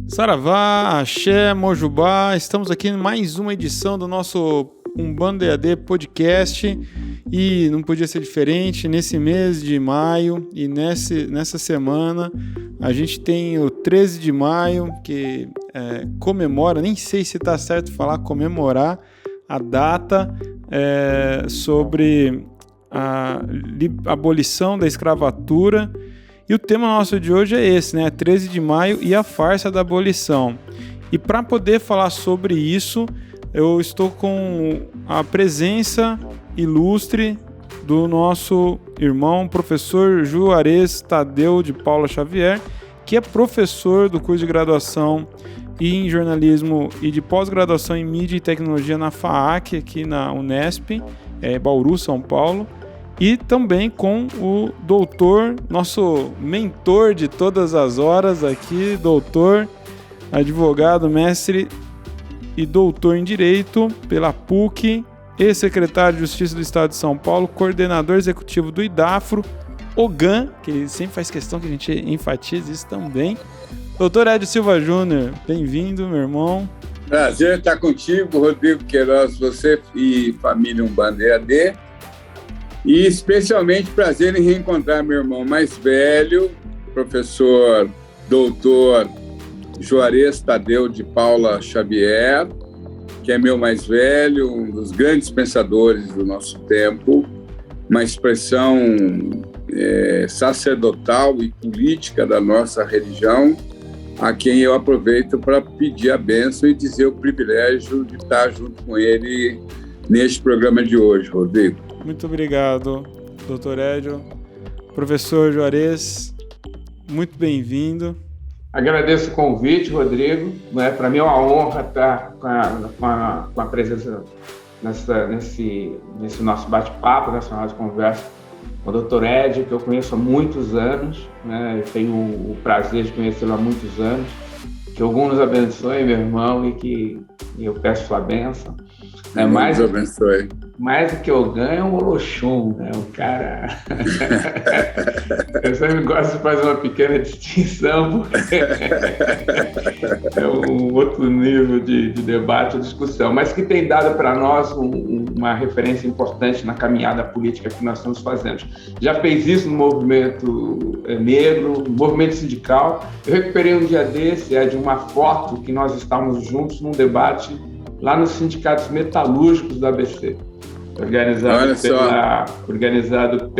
Saravá, Axé, Mojubá, estamos aqui em mais uma edição do nosso Umbanda EAD Podcast e não podia ser diferente, nesse mês de maio e nessa semana a gente tem o 13 de maio que comemora, nem sei se está certo falar comemorar a data sobre a abolição da escravatura. E o tema nosso de hoje é esse, né? 13 de maio e a farsa da abolição. E para poder falar sobre isso, eu estou com a presença ilustre do nosso irmão, professor Juarez Tadeu de Paula Xavier, que é professor do curso de graduação em jornalismo e de pós-graduação em mídia e tecnologia na FAAC, aqui na Unesp, Bauru, São Paulo. E também com o doutor, nosso mentor de todas as horas aqui, doutor, advogado, mestre e doutor em Direito pela PUC, ex-secretário de Justiça do Estado de São Paulo, coordenador executivo do IDAFRO, OGAN, que ele sempre faz questão que a gente enfatize isso também. Doutor Edio Silva Júnior, bem-vindo, meu irmão. Prazer estar contigo, Rodrigo Queiroz, você e família Umbanda EAD. E especialmente prazer em reencontrar meu irmão mais velho, professor doutor Juarez Tadeu de Paula Xavier, que é meu mais velho, um dos grandes pensadores do nosso tempo, uma expressão sacerdotal e política da nossa religião, a quem eu aproveito para pedir a bênção e dizer o privilégio de estar junto com ele neste programa de hoje, Rodrigo. Muito obrigado, doutor Edio. Professor Juarez, muito bem-vindo. Agradeço o convite, Rodrigo. Para mim é uma honra estar com a presença nesse nosso bate-papo, nessa nossa conversa com o doutor Edio, que eu conheço há muitos anos, né? Eu tenho o prazer de conhecê-lo há muitos anos. Que algum nos abençoe, meu irmão, e que eu peço sua bênção. Deus abençoe. Mais do que eu ganho é um Oloxum, né? Um cara... Eu sempre gosto de fazer uma pequena distinção, porque é um outro nível de debate e discussão, mas que tem dado para nós uma referência importante na caminhada política que nós estamos fazendo. Já fez isso no movimento negro, no movimento sindical. Eu recuperei um dia desse, de uma foto que nós estávamos juntos num debate lá nos sindicatos metalúrgicos do ABC, organizado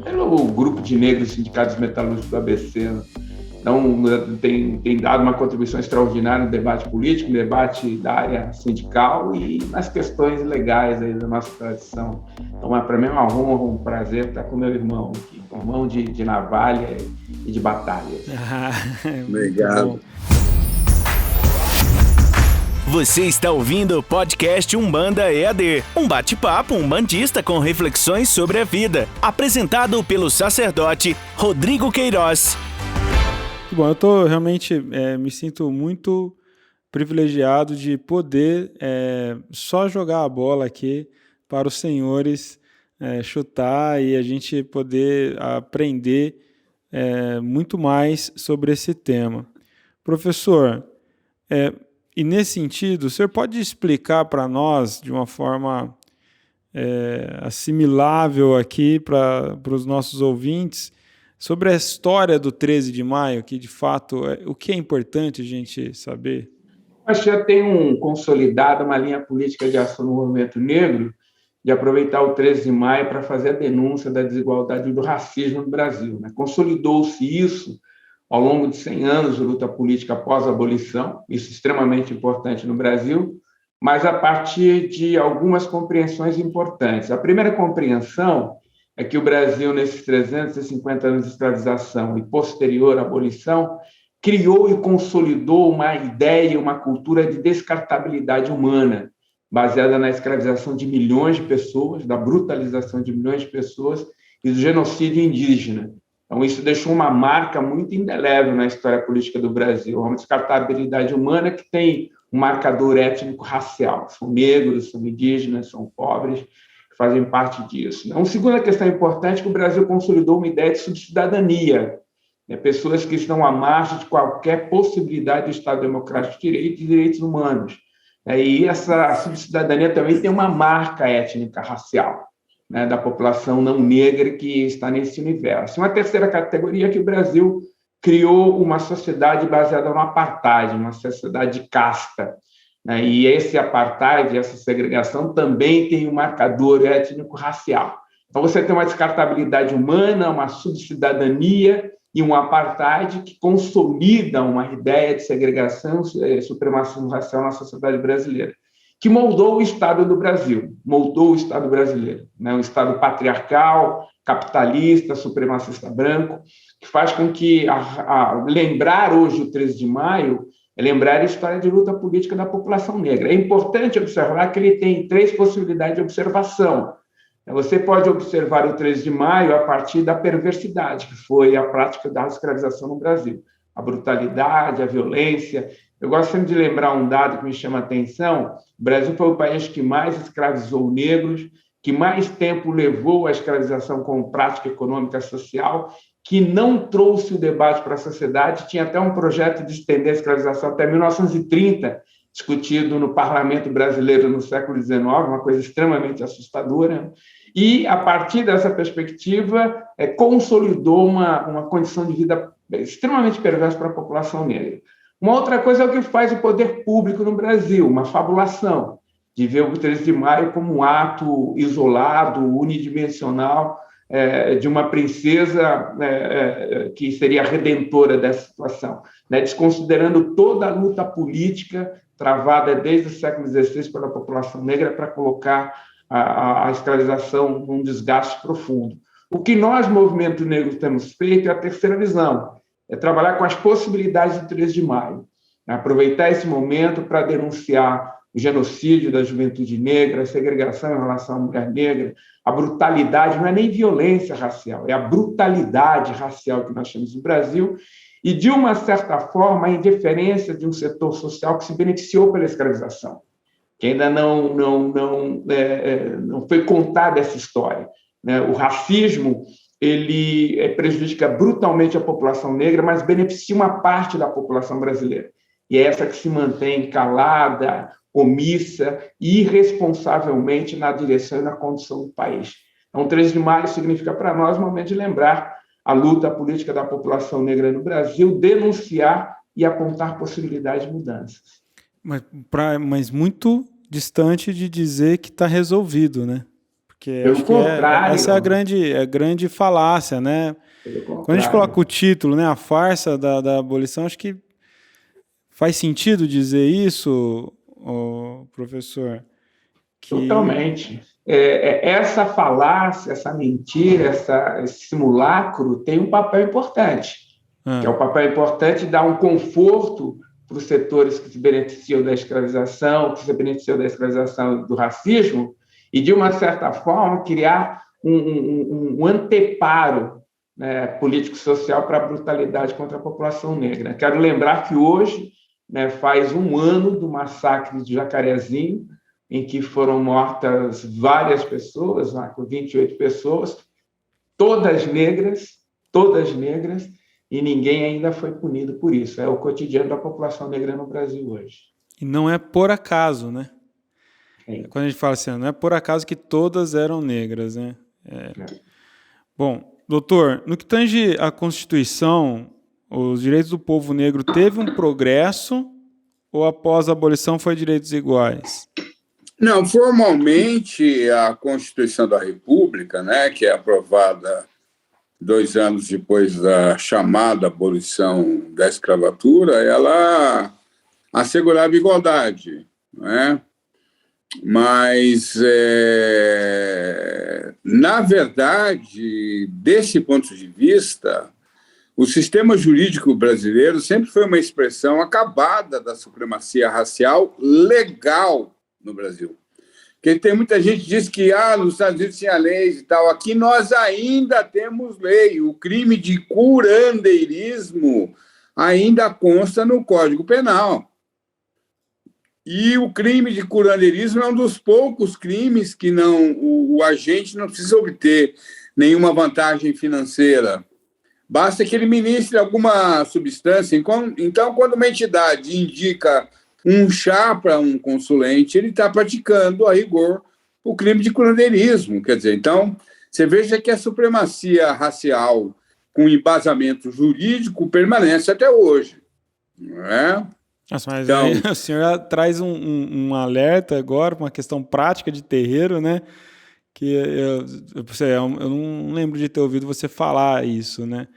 pelo grupo de negros sindicatos metalúrgicos do ABC. Então, tem dado uma contribuição extraordinária no debate político, no debate da área sindical e nas questões legais aí da nossa tradição. Então, para mim é uma honra, um prazer estar com meu irmão aqui, um irmão de navalha e de batalhas. Obrigado. Você está ouvindo o podcast Umbanda EAD, um bate-papo umbandista com reflexões sobre a vida, apresentado pelo sacerdote Rodrigo Queiroz. Bom, eu realmente me sinto muito privilegiado de poder só jogar a bola aqui para os senhores chutar e a gente poder aprender muito mais sobre esse tema. Professor, e nesse sentido, o senhor pode explicar para nós, de uma forma assimilável aqui para os nossos ouvintes, sobre a história do 13 de maio, que de fato, o que é importante a gente saber? Acho que já tem consolidado uma linha política de ação no movimento negro, de aproveitar o 13 de maio para fazer a denúncia da desigualdade e do racismo no Brasil, né? Consolidou-se isso ao longo de 100 anos de luta política após a abolição, isso é extremamente importante no Brasil, mas a partir de algumas compreensões importantes. A primeira compreensão é que o Brasil, nesses 350 anos de escravização e posterior à abolição, criou e consolidou uma ideia, uma cultura de descartabilidade humana, baseada na escravização de milhões de pessoas, da brutalização de milhões de pessoas e do genocídio indígena. Então, isso deixou uma marca muito indelével na história política do Brasil, uma descartabilidade humana que tem um marcador étnico-racial. São negros, são indígenas, são pobres, que fazem parte disso. Uma segunda questão importante é que o Brasil consolidou uma ideia de subcidadania, né? Pessoas que estão à margem de qualquer possibilidade do Estado Democrático de Direito e direitos humanos. E essa subcidadania também tem uma marca étnica racial, né, da população não negra que está nesse universo. Uma terceira categoria é que o Brasil criou uma sociedade baseada no apartheid, uma sociedade de casta, né, e esse apartheid, essa segregação, também tem um marcador étnico-racial. Então, você tem uma descartabilidade humana, uma subcidadania e um apartheid que consolida uma ideia de segregação e supremacismo racial na sociedade brasileira, que moldou o Estado do Brasil, moldou o Estado brasileiro, né? Um Estado patriarcal, capitalista, supremacista branco, que faz com que lembrar hoje o 13 de maio é lembrar a história de luta política da população negra. É importante observar que ele tem 3 possibilidades de observação. Você pode observar o 13 de maio a partir da perversidade, que foi a prática da escravização no Brasil. A brutalidade, a violência. Eu gosto sempre de lembrar um dado que me chama a atenção. O Brasil foi o país que mais escravizou negros, que mais tempo levou a escravização como prática econômica e social, que não trouxe o debate para a sociedade. Tinha até um projeto de estender a escravização até 1930, discutido no parlamento brasileiro no século XIX, uma coisa extremamente assustadora. E, a partir dessa perspectiva, consolidou uma condição de vida extremamente perversa para a população negra. Uma outra coisa é o que faz o poder público no Brasil, uma fabulação, de ver o 13 de maio como um ato isolado, unidimensional, de uma princesa que seria redentora dessa situação, né? Desconsiderando toda a luta política travada desde o século XVI pela população negra para colocar a escravização num desgaste profundo. O que nós, movimento negro, temos feito é a terceira visão, é trabalhar com as possibilidades do 13 de maio, né? Aproveitar esse momento para denunciar o genocídio da juventude negra, a segregação em relação à mulher negra, a brutalidade, não é nem violência racial, é a brutalidade racial que nós temos no Brasil e, de uma certa forma, a indiferença de um setor social que se beneficiou pela escravização, que ainda não foi contada essa história, né? O racismo ele prejudica brutalmente a população negra, mas beneficia uma parte da população brasileira. E é essa que se mantém calada, omissa e irresponsavelmente na direção e na condução do país. Então, 13 de maio significa para nós um momento de lembrar a luta política da população negra no Brasil, denunciar e apontar possibilidades de mudanças. Mas muito distante de dizer que está resolvido, né? Porque Pelo contrário, essa é a grande falácia, né? Quando a gente coloca o título, né, a farsa da abolição, acho que faz sentido dizer isso, professor? Totalmente. Essa falácia, essa mentira, esse simulacro tem um papel importante, que é o papel importante de dar um conforto para os setores que se beneficiam da escravização, que se beneficiam da escravização do racismo, e, de uma certa forma, criar um anteparo, né, político-social para a brutalidade contra a população negra. Quero lembrar que hoje, né, faz um ano do massacre de Jacarezinho, em que foram mortas várias pessoas, 28 pessoas, todas negras, e ninguém ainda foi punido por isso. É o cotidiano da população negra no Brasil hoje. E não é por acaso, né? Quando a gente fala assim, não é por acaso que todas eram negras, né? Bom, doutor, no que tange à Constituição, os direitos do povo negro teve um progresso ou após a abolição foi direitos iguais? Não, formalmente a Constituição da República, né, que é aprovada 2 anos depois da chamada abolição da escravatura, ela assegurava igualdade, né? Mas, na verdade, desse ponto de vista, o sistema jurídico brasileiro sempre foi uma expressão acabada da supremacia racial legal no Brasil. Porque tem muita gente que diz que nos Estados Unidos tinha leis e tal. Aqui nós ainda temos lei. O crime de curandeirismo ainda consta no Código Penal. E o crime de curandeirismo é um dos poucos crimes que o agente não precisa obter nenhuma vantagem financeira basta que ele ministre alguma substância. Então, quando uma entidade indica um chá para um consulente, ele está praticando, a rigor, o crime de curandeirismo. Quer dizer, então, você veja que a supremacia racial com embasamento jurídico permanece até hoje. Não é? Nossa, mas então, aí o senhor traz um alerta agora, uma questão prática de terreiro, né? Que eu não lembro de ter ouvido você falar isso, né?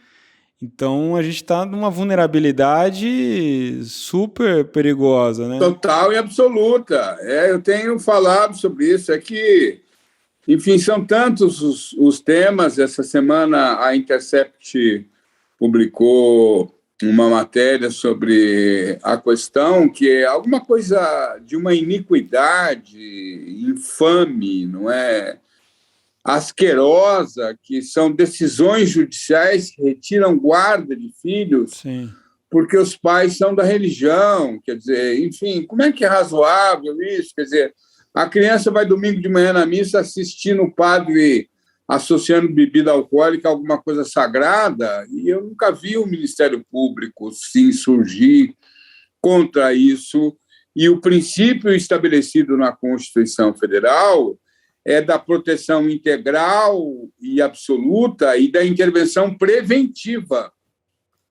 Então, a gente está numa vulnerabilidade super perigosa, né? Total e absoluta. Eu tenho falado sobre isso. É que, enfim, são tantos os temas. Essa semana, a Intercept publicou uma matéria sobre a questão que é alguma coisa de uma iniquidade infame, não é? Asquerosa, que são decisões judiciais que retiram guarda de filhos. Sim. Porque os pais são da religião. Quer dizer, enfim, como é que é razoável isso? Quer dizer, a criança vai domingo de manhã na missa assistindo o padre associando bebida alcoólica a alguma coisa sagrada, e eu nunca vi o Ministério Público se insurgir contra isso. E o princípio estabelecido na Constituição Federal é da proteção integral e absoluta e da intervenção preventiva.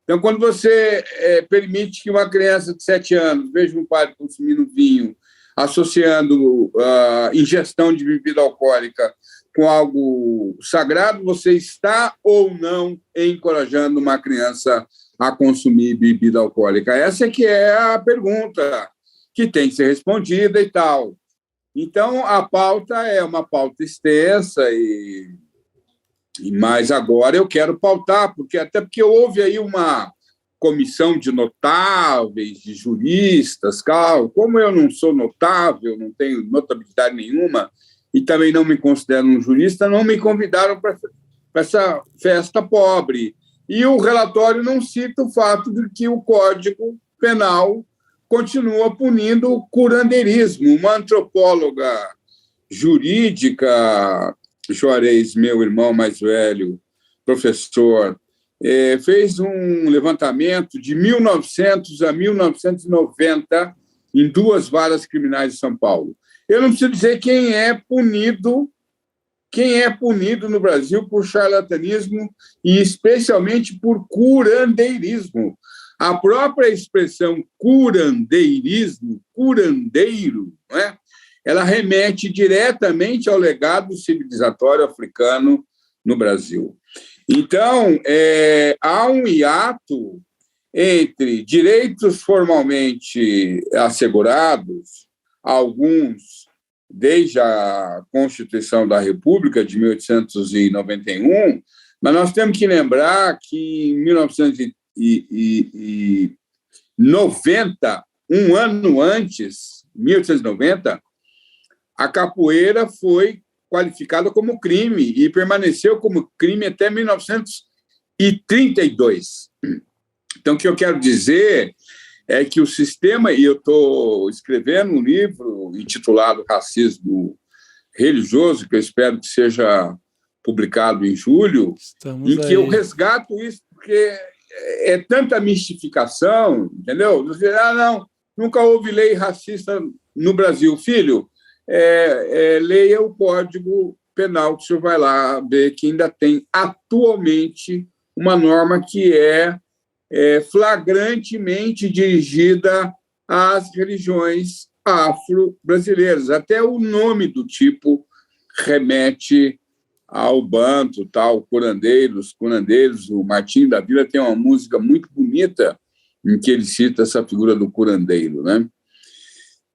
Então, quando você permite que uma criança de 7 anos veja um padre consumindo vinho, associando a ingestão de bebida alcoólica com algo sagrado, você está ou não encorajando uma criança a consumir bebida alcoólica? Essa é que é a pergunta que tem que ser respondida e tal. Então, a pauta é uma pauta extensa, mas agora eu quero pautar, até porque houve aí uma comissão de notáveis, de juristas, como eu não sou notável, não tenho notabilidade nenhuma, e também não me considero um jurista, não me convidaram para essa festa pobre. E o relatório não cita o fato de que o Código Penal continua punindo o curandeirismo. Uma antropóloga jurídica, Juarez, meu irmão mais velho, professor, fez um levantamento de 1900 a 1990 em 2 varas criminais de São Paulo. Eu não preciso dizer quem é punido no Brasil por charlatanismo e especialmente por curandeirismo. A própria expressão curandeirismo, curandeiro, não é? Ela remete diretamente ao legado civilizatório africano no Brasil. Então, há um hiato entre direitos formalmente assegurados, alguns desde a Constituição da República de 1891, mas nós temos que lembrar que em 1990, um ano antes, 1890, a capoeira foi qualificada como crime e permaneceu como crime até 1932. Então, o que eu quero dizer é que o sistema, e eu estou escrevendo um livro intitulado Racismo Religioso, que eu espero que seja publicado em julho, em que eu resgato isso, porque é tanta mistificação, entendeu? Você, não, nunca houve lei racista no Brasil. Filho, leia o Código Penal, que o senhor vai lá ver que ainda tem atualmente uma norma que é flagrantemente dirigida às religiões afro-brasileiras. Até o nome do tipo remete ao banto, tal, curandeiros. O Martinho da Vila tem uma música muito bonita em que ele cita essa figura do curandeiro, né?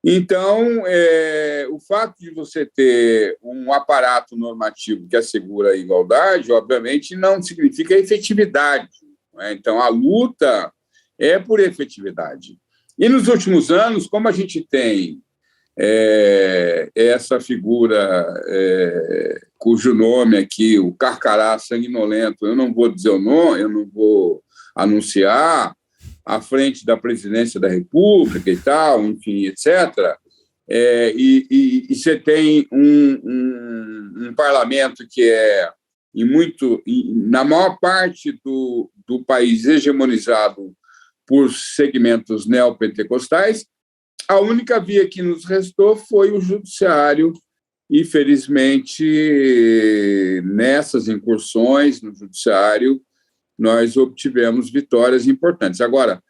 Então, o fato de você ter um aparato normativo que assegura a igualdade, obviamente, não significa efetividade. Né? Então, a luta é por efetividade. E nos últimos anos, como a gente tem essa figura cujo nome aqui, o Carcará Sanguinolento, eu não vou dizer o nome, eu não vou anunciar, à frente da presidência da República e tal, enfim, etc., e você tem um parlamento que é na maior parte do país hegemonizado por segmentos neopentecostais, a única via que nos restou foi o judiciário e, felizmente, nessas incursões no judiciário, nós obtivemos vitórias importantes. Agora,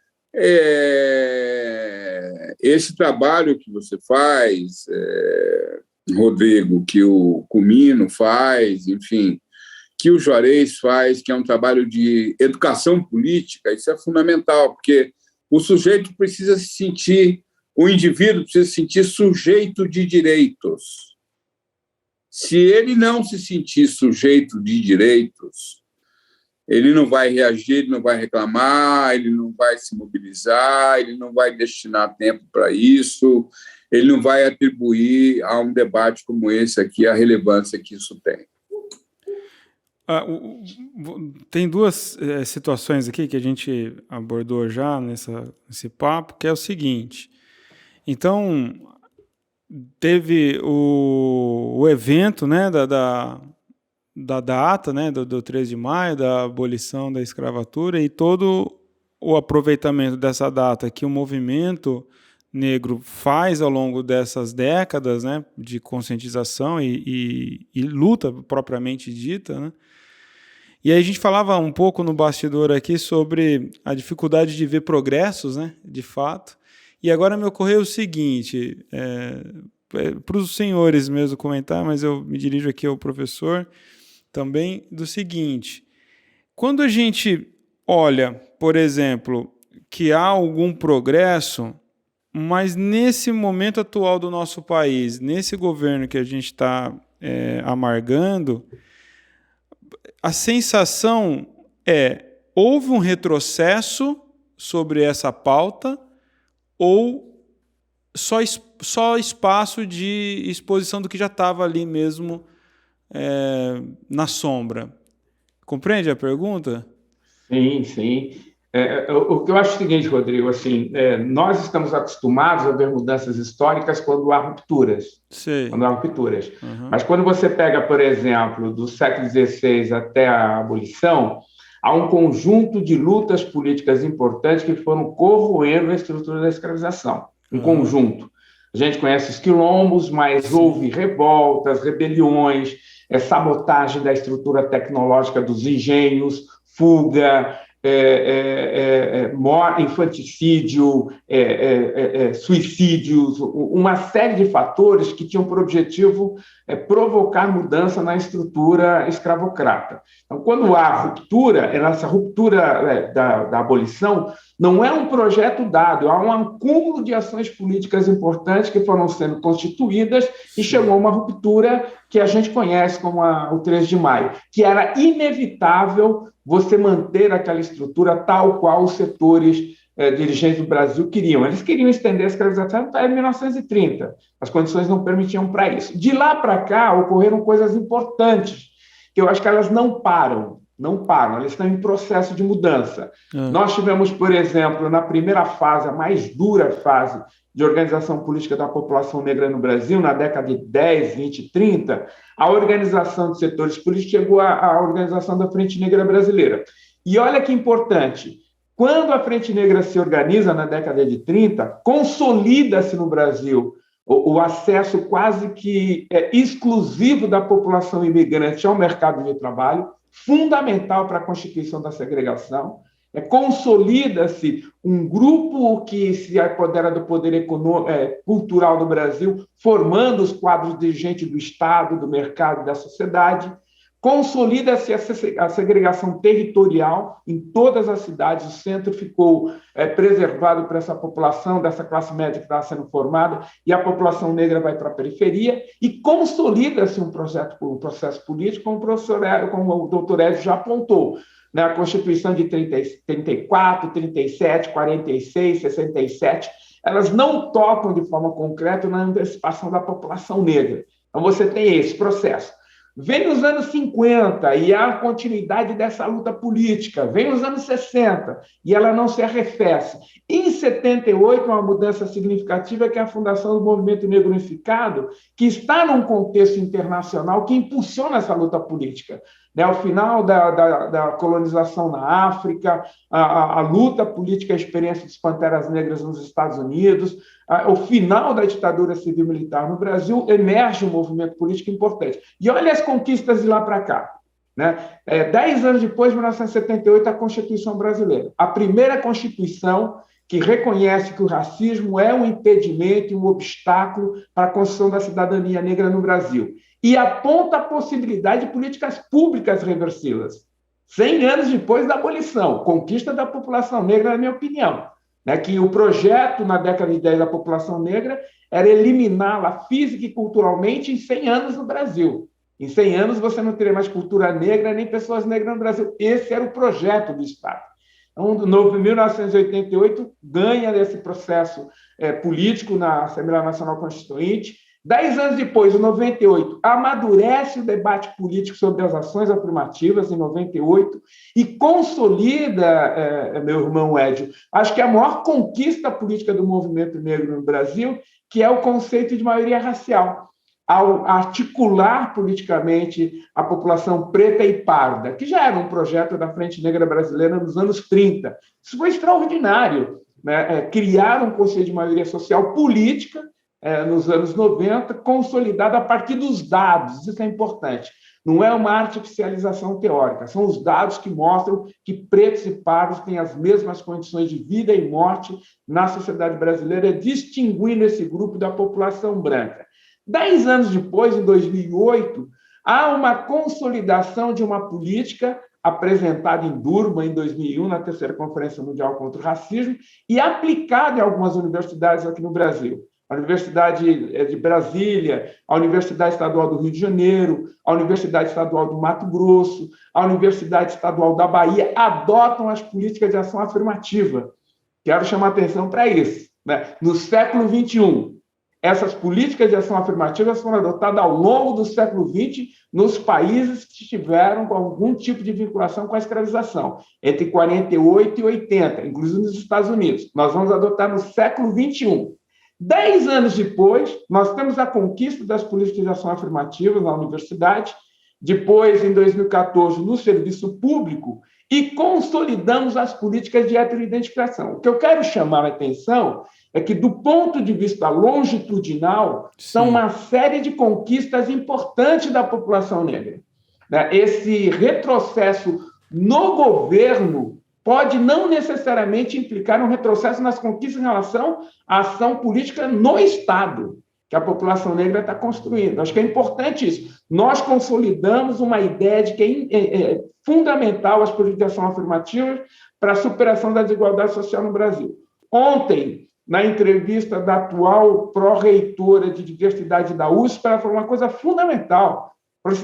esse trabalho que você faz, Rodrigo, que o Comino faz, enfim, que o Juarez faz, que é um trabalho de educação política, isso é fundamental, porque o sujeito precisa se sentir, o indivíduo precisa se sentir sujeito de direitos. Se ele não se sentir sujeito de direitos, ele não vai reagir, ele não vai reclamar, ele não vai se mobilizar, ele não vai destinar tempo para isso, ele não vai atribuir a um debate como esse aqui a relevância que isso tem. Tem duas situações aqui que a gente abordou já nesse papo, que é o seguinte. Então, teve o evento, né, da data, né, do 3 de maio, da abolição da escravatura, e todo o aproveitamento dessa data que o movimento negro faz ao longo dessas décadas, né, de conscientização e luta propriamente dita, né? E aí a gente falava um pouco no bastidor aqui sobre a dificuldade de ver progressos, né, de fato. E agora me ocorreu o seguinte, para os senhores mesmo comentar, mas eu me dirijo aqui ao professor também, do seguinte: quando a gente olha, por exemplo, que há algum progresso, mas nesse momento atual do nosso país, nesse governo que a gente está amargando, a sensação houve um retrocesso sobre essa pauta ou só espaço de exposição do que já estava ali mesmo na sombra? Compreende a pergunta? Sim, sim. O que eu acho é o seguinte, Rodrigo, assim, nós estamos acostumados a ver mudanças históricas quando há rupturas. Sim. Quando há rupturas. Uhum. Mas quando você pega, por exemplo, do século XVI até a abolição, há um conjunto de lutas políticas importantes que foram corroendo a estrutura da escravização. Um conjunto. A gente conhece os quilombos, mas houve revoltas, rebeliões, sabotagem da estrutura tecnológica dos engenhos, fuga, infanticídio, suicídios, uma série de fatores que tinham por objetivo provocar mudança na estrutura escravocrata. Então, quando há ruptura, essa ruptura da abolição não é um projeto dado, há um acúmulo de ações políticas importantes que foram sendo constituídas e chegou a uma ruptura que a gente conhece como o 3 de maio, que era inevitável você manter aquela estrutura tal qual os setores dirigentes do Brasil queriam. Eles queriam estender a escravização até 1930. As condições não permitiam para isso. De lá para cá, ocorreram coisas importantes, que eu acho que elas não param, elas estão em processo de mudança. Nós tivemos, por exemplo, na primeira fase, a mais dura fase de organização política da população negra no Brasil, na década de 10, 20, 30, a organização de setores políticos chegou à organização da Frente Negra Brasileira. E olha que importante, quando a Frente Negra se organiza na década de 30, consolida-se no Brasil o acesso quase que exclusivo da população imigrante ao mercado de trabalho, fundamental para a constituição da segregação. Consolida-se um grupo que se apodera do poder cultural do Brasil, formando os quadros dirigentes do Estado, do mercado e da sociedade. Consolida-se a segregação territorial em todas as cidades, o centro ficou preservado para essa população, dessa classe média que estava sendo formada, e a população negra vai para a periferia, e consolida-se um processo político, como o doutor Ezio já apontou, né? A Constituição de 34, 37, 46, 67, elas não tocam de forma concreta na emancipação da população negra. Então, você tem esse processo. Vem nos anos 50 e há a continuidade dessa luta política. Vem nos anos 60 e ela não se arrefece. Em 78, uma mudança significativa que é a fundação do Movimento Negro Unificado, que está num contexto internacional que impulsiona essa luta política. né? O final da colonização na África, a luta política, a experiência dos Panteras Negras nos Estados Unidos, o final da ditadura civil-militar no Brasil, emerge um movimento político importante. E olha as conquistas de lá para cá. Né? 10 anos depois, 1978, a Constituição Brasileira. A primeira Constituição que reconhece que o racismo é um impedimento e um obstáculo para a construção da cidadania negra no Brasil. E aponta a possibilidade de políticas públicas reversivas. 100 anos depois da abolição, conquista da população negra, na minha opinião. Né? Que o projeto, na década de 10, da população negra era eliminá-la física e culturalmente em 100 anos no Brasil. Em 100 anos você não teria mais cultura negra nem pessoas negras no Brasil. Esse era o projeto do Estado. Então, em 1988, ganha desse processo político na Assembleia Nacional Constituinte. 10 anos depois, em 98, amadurece o debate político sobre as ações afirmativas, em 98, e consolida, meu irmão Edio, acho que a maior conquista política do movimento negro no Brasil, que é o conceito de maioria racial, ao articular politicamente a população preta e parda, que já era um projeto da Frente Negra Brasileira nos anos 30. Isso foi extraordinário, né? Criar um conceito de maioria social política nos anos 90, consolidado a partir dos dados, isso é importante. Não é uma artificialização teórica, são os dados que mostram que pretos e pardos têm as mesmas condições de vida e morte na sociedade brasileira, distinguindo esse grupo da população branca. 10 anos depois, em 2008, há uma consolidação de uma política apresentada em Durban, em 2001, na Terceira Conferência Mundial contra o Racismo, e aplicada em algumas universidades aqui no Brasil. A Universidade de Brasília, a Universidade Estadual do Rio de Janeiro, a Universidade Estadual do Mato Grosso, a Universidade Estadual da Bahia, adotam as políticas de ação afirmativa. Quero chamar a atenção para isso. Né? No século XXI, essas políticas de ação afirmativa foram adotadas ao longo do século XX nos países que tiveram algum tipo de vinculação com a escravização, entre 48 e 80, inclusive nos Estados Unidos. Nós vamos adotar no século XXI. 10 anos depois, nós temos a conquista das políticas de ação afirmativa na universidade, depois, em 2014, no serviço público, e consolidamos as políticas de heteroidentificação. O que eu quero chamar a atenção é que, do ponto de vista longitudinal, são uma série de conquistas importantes da população negra. Esse retrocesso no governo pode não necessariamente implicar um retrocesso nas conquistas em relação à ação política no Estado, que a população negra está construindo. Acho que é importante isso. Nós consolidamos uma ideia de que é fundamental as políticas de ação afirmativa para a superação da desigualdade social no Brasil. Ontem, na entrevista da atual pró-reitora de diversidade da USP, ela falou uma coisa fundamental.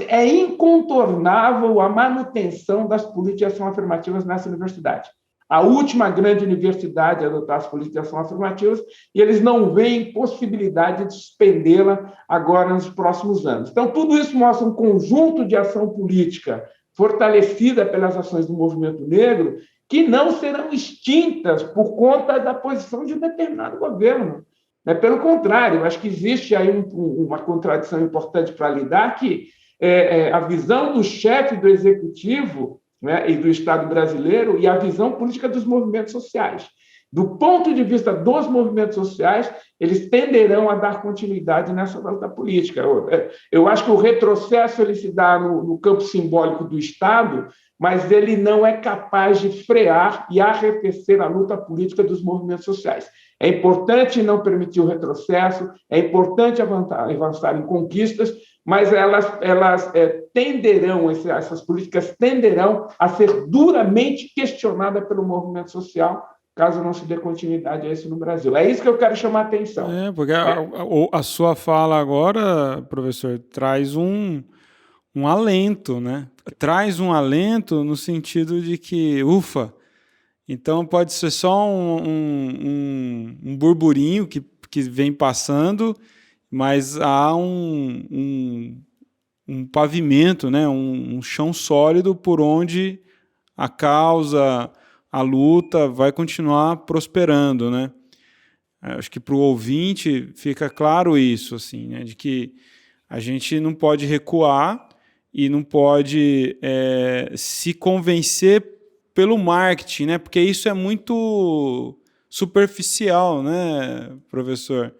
É incontornável a manutenção das políticas de ação afirmativas nessa universidade. A última grande universidade a adotar as políticas de ação afirmativas, e eles não veem possibilidade de suspendê-la agora nos próximos anos. Então, tudo isso mostra um conjunto de ação política fortalecida pelas ações do movimento negro, que não serão extintas por conta da posição de um determinado governo. Pelo contrário, acho que existe aí uma contradição importante para lidar, que a visão do chefe do executivo, né, e do Estado brasileiro, e a visão política dos movimentos sociais. Do ponto de vista dos movimentos sociais, eles tenderão a dar continuidade nessa luta política. Eu acho que o retrocesso ele se dá no campo simbólico do Estado, mas ele não é capaz de frear e arrefecer a luta política dos movimentos sociais. É importante não permitir o retrocesso, é importante avançar em conquistas, mas essas políticas tenderão a ser duramente questionadas pelo movimento social, caso não se dê continuidade a isso no Brasil. É isso que eu quero chamar a atenção. Porque a sua fala agora, professor, traz um alento, né? Traz um alento no sentido de que, ufa, então pode ser só um burburinho que vem passando, mas há um pavimento, né? Um chão sólido por onde a causa, a luta vai continuar prosperando, né? Acho que para o ouvinte fica claro isso, assim, né? De que a gente não pode recuar e não pode se convencer pelo marketing, né? Porque isso é muito superficial, né, professor?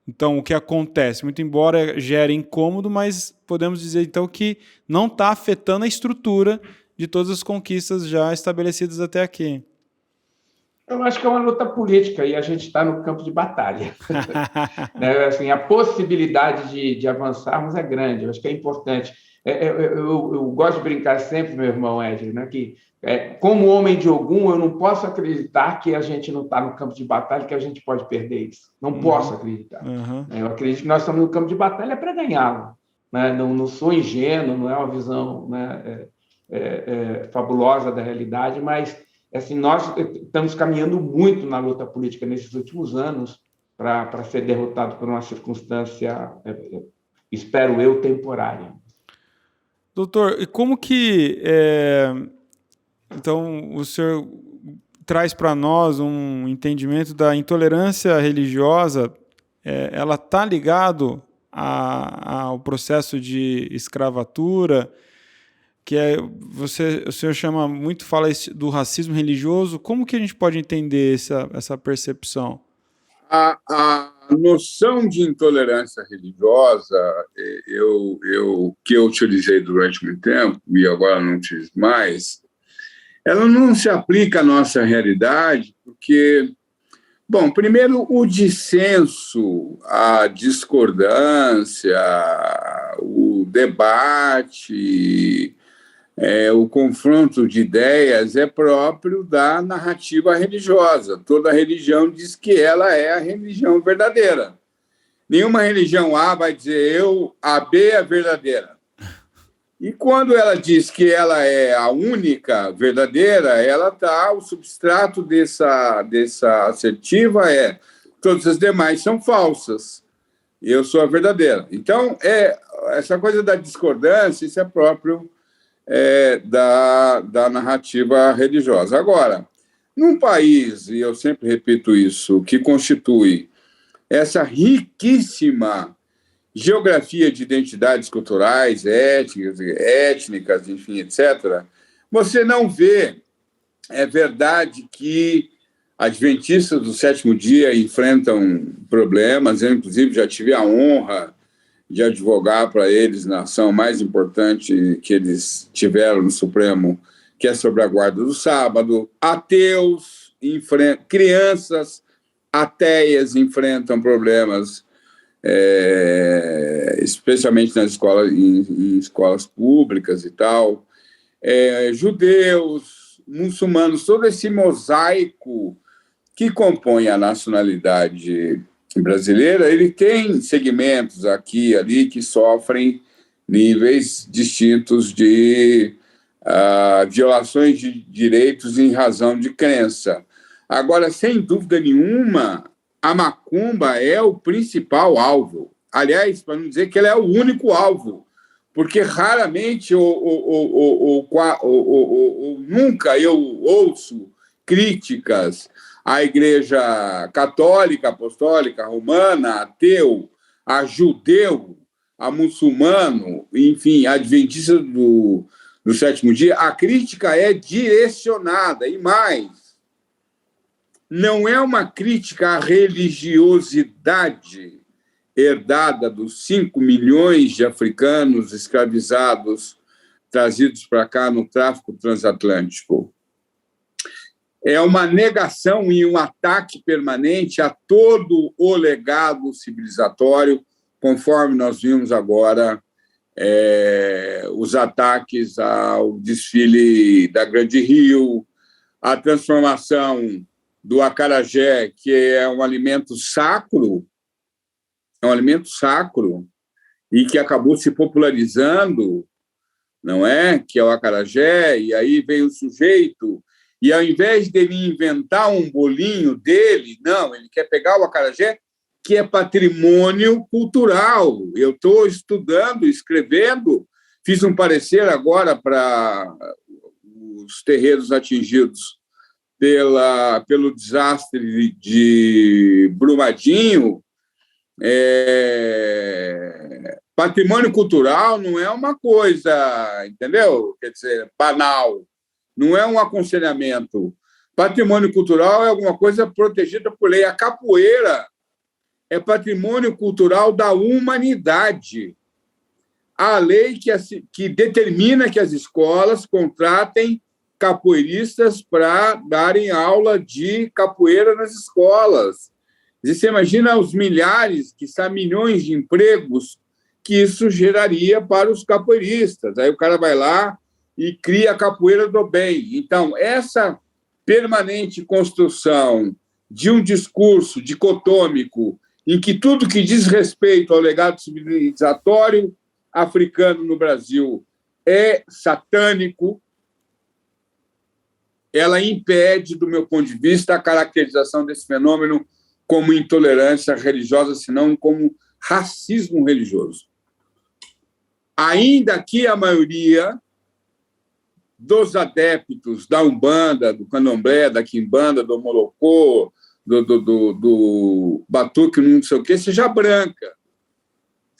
Então, o que acontece? Muito embora gere incômodo, mas podemos dizer, então, que não está afetando a estrutura de todas as conquistas já estabelecidas até aqui. Eu acho que é uma luta política e a gente está no campo de batalha. Né? Assim, a possibilidade de avançarmos é grande, eu acho que é importante. Eu gosto de brincar sempre, meu irmão Edson, né, que como homem de Ogum, eu não posso acreditar que a gente não está no campo de batalha, que a gente pode perder isso. Não posso acreditar. Eu acredito que nós estamos no campo de batalha para ganhá-lo. Né? Não sou ingênuo, não é uma visão, né, fabulosa da realidade, mas assim, nós estamos caminhando muito na luta política nesses últimos anos para ser derrotado por uma circunstância, espero eu, temporária. Doutor, e como que então o senhor traz para nós um entendimento da intolerância religiosa? Ela está ligado ao processo de escravatura, que o senhor fala do racismo religioso. Como que a gente pode entender essa percepção? A noção de intolerância religiosa, que eu utilizei durante muito tempo, e agora não utilizo mais, ela não se aplica à nossa realidade, porque, bom, primeiro, o dissenso, a discordância, o debate, o confronto de ideias é próprio da narrativa religiosa. Toda religião diz que ela é a religião verdadeira. Nenhuma religião A vai dizer a B é a verdadeira. E quando ela diz que ela é a única verdadeira, o substrato dessa assertiva todas as demais são falsas. Eu sou a verdadeira. Então, essa coisa da discordância, isso é próprio da narrativa religiosa. Agora, num país, e eu sempre repito isso, que constitui essa riquíssima geografia de identidades culturais, étnicas, enfim, etc., você não vê, é verdade que adventistas do sétimo dia enfrentam problemas. Eu, inclusive, já tive a honra de advogar para eles na ação mais importante que eles tiveram no Supremo, que é sobre a guarda do sábado. Ateus, crianças ateias enfrentam problemas, especialmente nas escolas, em escolas públicas e tal. Judeus, muçulmanos, todo esse mosaico que compõe a nacionalidade brasileira, ele tem segmentos aqui e ali que sofrem níveis distintos de violações de direitos em razão de crença. Agora, sem dúvida nenhuma, a macumba é o principal alvo. Aliás, para não dizer que ela é o único alvo, porque raramente ou nunca eu ouço críticas à Igreja Católica, Apostólica, Romana, ateu, a judeu, a muçulmano, enfim, a adventista do sétimo dia. A crítica é direcionada, e mais, não é uma crítica à religiosidade herdada dos 5 milhões de africanos escravizados trazidos para cá no tráfico transatlântico. É uma negação e um ataque permanente a todo o legado civilizatório, conforme nós vimos agora os ataques ao desfile da Grande Rio, a transformação do acarajé, que é um alimento sacro, e que acabou se popularizando, não é? Que é o acarajé, e aí veio o sujeito, e ao invés dele inventar um bolinho dele, não, ele quer pegar o acarajé, que é patrimônio cultural. Eu estou estudando, escrevendo, fiz um parecer agora para os terreiros atingidos pelo desastre de Brumadinho, Patrimônio cultural não é uma coisa, entendeu? Quer dizer, banal. Não é um aconselhamento. Patrimônio cultural é alguma coisa protegida por lei. A capoeira é patrimônio cultural da humanidade. Há lei que determina que as escolas contratem capoeiristas para darem aula de capoeira nas escolas. Você imagina os milhares, quiçá milhões de empregos que isso geraria para os capoeiristas. Aí o cara vai lá e cria a capoeira do bem. Então, essa permanente construção de um discurso dicotômico em que tudo que diz respeito ao legado civilizatório africano no Brasil é satânico, ela impede, do meu ponto de vista, a caracterização desse fenômeno como intolerância religiosa, senão como racismo religioso. Ainda que a maioria dos adeptos da Umbanda, do Candomblé, da Quimbanda, do Molocô, do Batuque, não sei o quê, seja branca.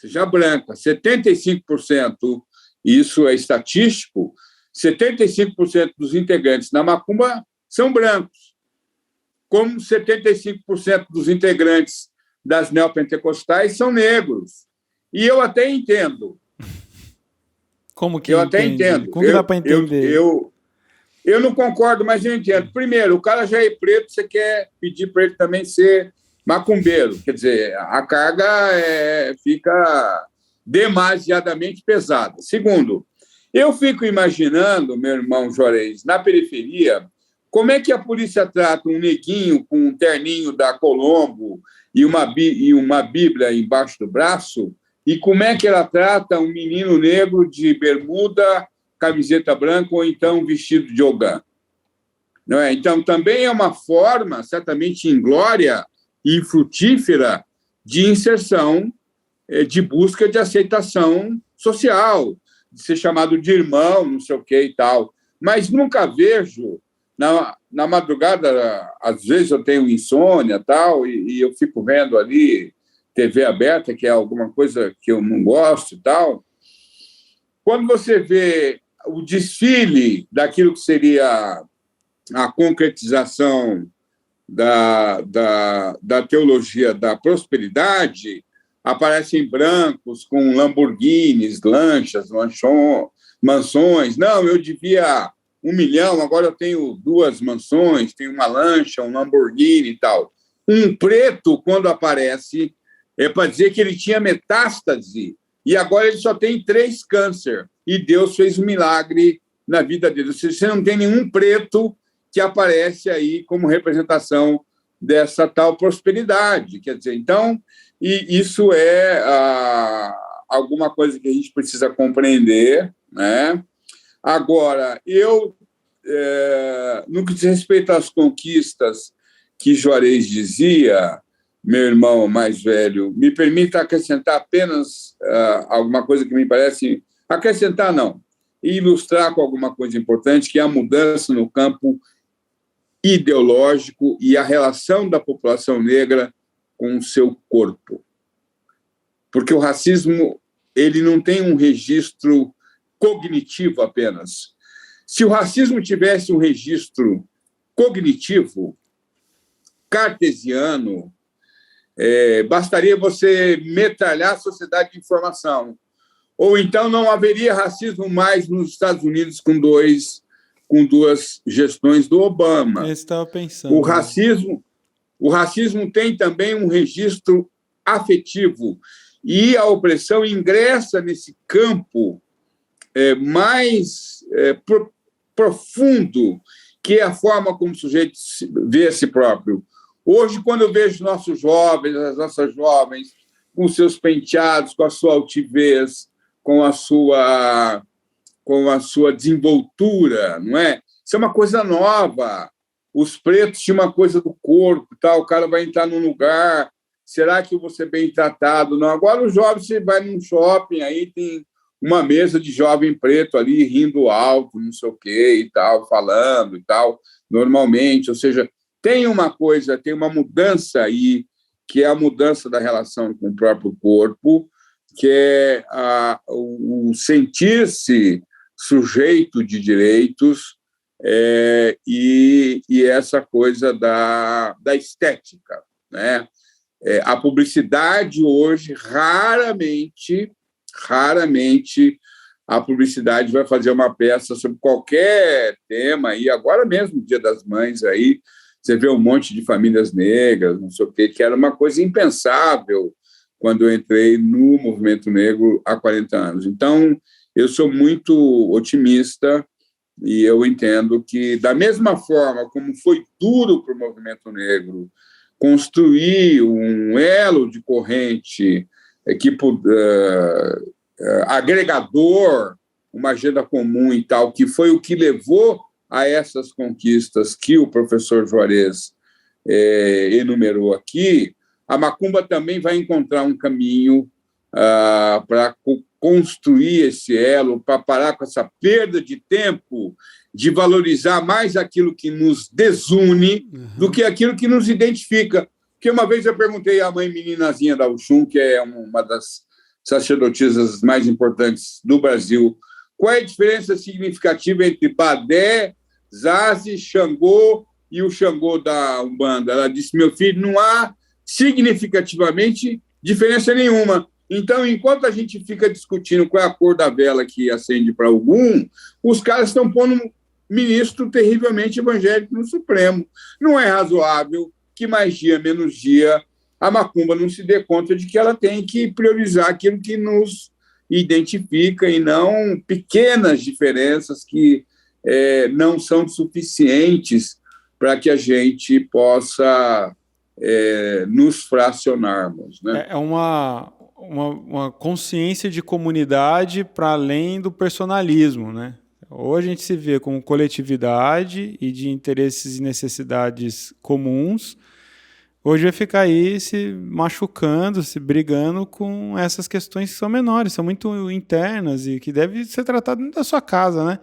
75%, isso é estatístico, 75% dos integrantes na Macumba são brancos, como 75% dos integrantes das neopentecostais são negros. E eu até entendo. Como que eu até entendo. Como que dá para entender? Eu não concordo, mas eu entendo. Primeiro, o cara já é preto, você quer pedir para ele também ser macumbeiro. Quer dizer, a carga fica demasiadamente pesada. Segundo, eu fico imaginando, meu irmão Juarez, na periferia, como é que a polícia trata um neguinho com um terninho da Colombo e uma Bíblia embaixo do braço, e como é que ela trata um menino negro de bermuda, camiseta branca ou então vestido de ogã. Não é? Então, também é uma forma, certamente inglória e infrutífera, de inserção, de busca de aceitação social, de ser chamado de irmão, não sei o que e tal. Mas nunca vejo, na madrugada, às vezes eu tenho insônia e tal, e eu fico vendo ali TV aberta, que é alguma coisa que eu não gosto e tal. Quando você vê o desfile daquilo que seria a concretização da teologia da prosperidade, aparecem brancos com Lamborghinis, lanchas, mansões. Não, eu devia 1 milhão, agora eu tenho 2 mansões, tenho uma lancha, um Lamborghini e tal. Um preto, quando aparece, é para dizer que ele tinha metástase e agora ele só tem 3 câncer. E Deus fez um milagre na vida dele. Você não tem nenhum preto que aparece aí como representação dessa tal prosperidade. Quer dizer, então, e isso é alguma coisa que a gente precisa compreender, né? Agora, no que diz respeito às conquistas que Juarez dizia, meu irmão mais velho, me permita acrescentar apenas alguma coisa que me parece... Acrescentar, não. Ilustrar com alguma coisa importante, que é a mudança no campo ideológico e a relação da população negra com o seu corpo. Porque o racismo ele não tem um registro cognitivo apenas. Se o racismo tivesse um registro cognitivo, cartesiano, bastaria você metralhar a sociedade de informação. Ou então não haveria racismo mais nos Estados Unidos com 2 gestões do Obama. Eu estava pensando. O racismo tem também um registro afetivo e a opressão ingressa nesse campo mais profundo, que é a forma como o sujeito vê a si próprio. Hoje, quando eu vejo nossos jovens, as nossas jovens, com seus penteados, com a sua altivez, com a sua desenvoltura, não é? Isso é uma coisa nova. Os pretos tinham uma coisa do corpo, tal. O cara vai entrar num lugar, será que eu vou ser bem tratado? Não. Agora, os jovens, você vai num shopping, aí tem uma mesa de jovem preto ali, rindo alto, não sei o quê e tal, falando e tal, normalmente. Ou seja, tem uma mudança aí, que é a mudança da relação com o próprio corpo, que é o sentir-se sujeito de direitos e essa coisa da estética, né? A publicidade hoje, raramente a publicidade vai fazer uma peça sobre qualquer tema, e agora mesmo, Dia das Mães, aí, você vê um monte de famílias negras, não sei o quê, que era uma coisa impensável quando eu entrei no movimento negro há 40 anos. Então, eu sou muito otimista e eu entendo que, da mesma forma como foi duro para o movimento negro construir um elo de corrente agregador, uma agenda comum e tal, que foi o que levou a essas conquistas que o professor Juarez enumerou aqui, a macumba também vai encontrar um caminho para construir esse elo, para parar com essa perda de tempo, de valorizar mais aquilo que nos desune do que aquilo que nos identifica. Porque uma vez eu perguntei à mãe meninazinha da Oxum, que é uma das sacerdotisas mais importantes do Brasil, qual é a diferença significativa entre Badé, Zaze, Xangô e o Xangô da Umbanda? Ela disse, meu filho, não há significativamente diferença nenhuma. Então, enquanto a gente fica discutindo qual é a cor da vela que acende para algum, os caras estão pondo um ministro terrivelmente evangélico no Supremo. Não é razoável que mais dia, menos dia, a macumba não se dê conta de que ela tem que priorizar aquilo que nos identifica e não pequenas diferenças que não são suficientes para que a gente possa nos fracionarmos, né? É uma consciência de comunidade para além do personalismo, né? Hoje a gente se vê como coletividade e de interesses e necessidades comuns. Hoje vai ficar aí se machucando, se brigando com essas questões que são menores, são muito internas e que devem ser tratadas dentro da sua casa, né?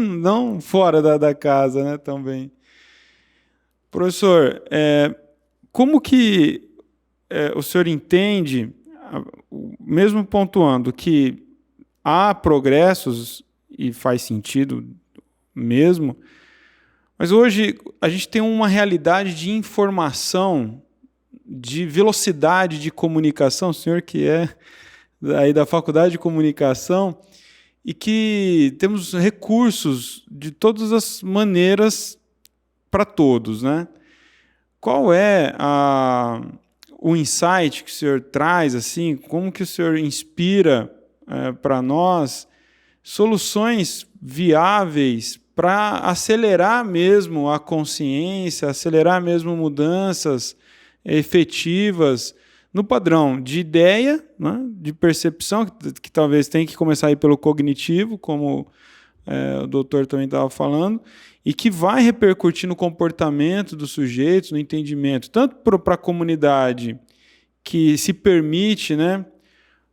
Não fora da casa, né? Também. Professor, como que o senhor entende, mesmo pontuando que há progressos e faz sentido mesmo, mas hoje a gente tem uma realidade de informação, de velocidade de comunicação, o senhor que é aí da Faculdade de Comunicação, e que temos recursos de todas as maneiras para todos, né? Qual é o insight que o senhor traz, assim, como que o senhor inspira para nós soluções viáveis para acelerar mesmo a consciência, acelerar mesmo mudanças efetivas no padrão de ideia, né, de percepção, que talvez tenha que começar aí pelo cognitivo, como o doutor também estava falando, e que vai repercutir no comportamento dos sujeitos, no entendimento, tanto para a comunidade que se permite, né?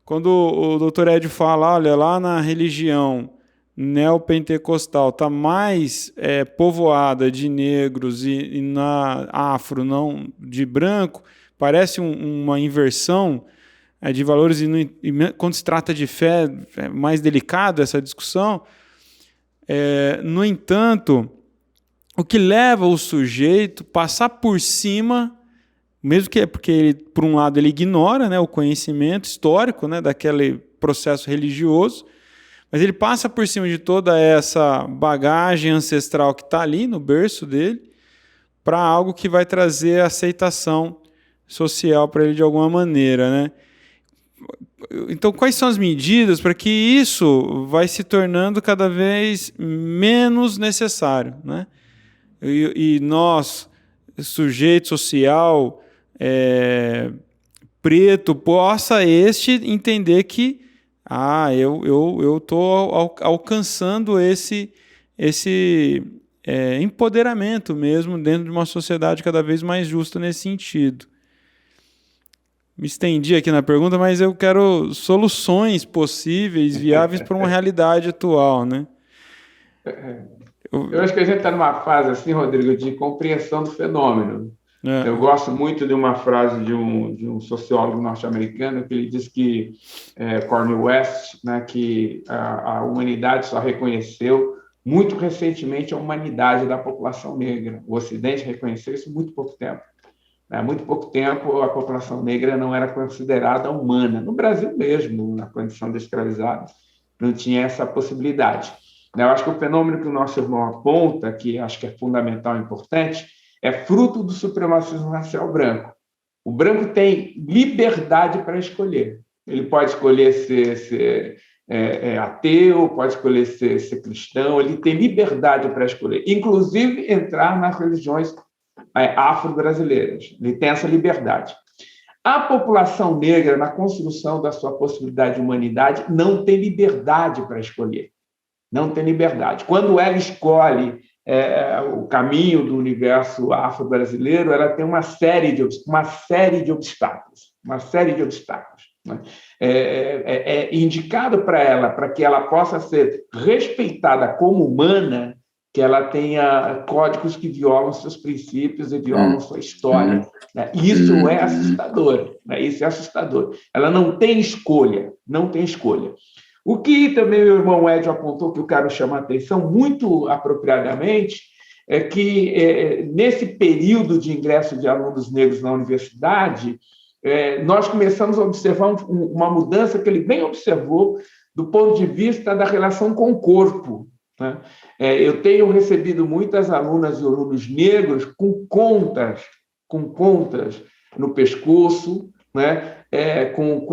Quando o doutor Ed fala, olha, lá na religião neopentecostal está mais povoada de negros e na afro não de branco, parece uma inversão de valores, e quando se trata de fé é mais delicado essa discussão. No entanto, o que leva o sujeito a passar por cima, mesmo que porque ele, por um lado, ele ignora, né, o conhecimento histórico, né, daquele processo religioso, mas ele passa por cima de toda essa bagagem ancestral que está ali no berço dele para algo que vai trazer aceitação social para ele de alguma maneira, né? Então, quais são as medidas para que isso vai se tornando cada vez menos necessário, né? E nós, sujeito social preto, possa entender que eu estou alcançando esse empoderamento mesmo dentro de uma sociedade cada vez mais justa nesse sentido. Me estendi aqui na pergunta, mas eu quero soluções possíveis, viáveis para uma realidade atual, né? Eu acho que a gente está numa fase assim, Rodrigo, de compreensão do fenômeno. Eu gosto muito de uma frase de um sociólogo norte-americano que ele diz que, Cornel West, né, que a humanidade só reconheceu muito recentemente a humanidade da população negra. O Ocidente reconheceu isso há muito pouco tempo. Há muito pouco tempo, a população negra não era considerada humana. No Brasil mesmo, na condição de escravizado, não tinha essa possibilidade. Eu acho que o fenômeno que o nosso irmão aponta, que acho que é fundamental e importante, é fruto do supremacismo racial branco. O branco tem liberdade para escolher. Ele pode escolher ser ateu, pode escolher ser cristão, ele tem liberdade para escolher, inclusive entrar nas religiões afro-brasileiras. Ele tem essa liberdade. A população negra, na construção da sua possibilidade de humanidade, não tem liberdade para escolher. Não tem liberdade. Quando ela escolhe o caminho do universo afro-brasileiro, ela tem uma série de obstáculos. Né? É indicado para ela, para que ela possa ser respeitada como humana, que ela tenha códigos que violam seus princípios e violam sua história. Né? Isso é assustador. Né? Isso é assustador. Ela não tem escolha. O que também o irmão Edio apontou, que eu quero chamar a atenção muito apropriadamente, é que nesse período de ingresso de alunos negros na universidade, nós começamos a observar uma mudança que ele bem observou do ponto de vista da relação com o corpo. Né? Eu tenho recebido muitas alunas e alunos negros com contas no pescoço, né? Com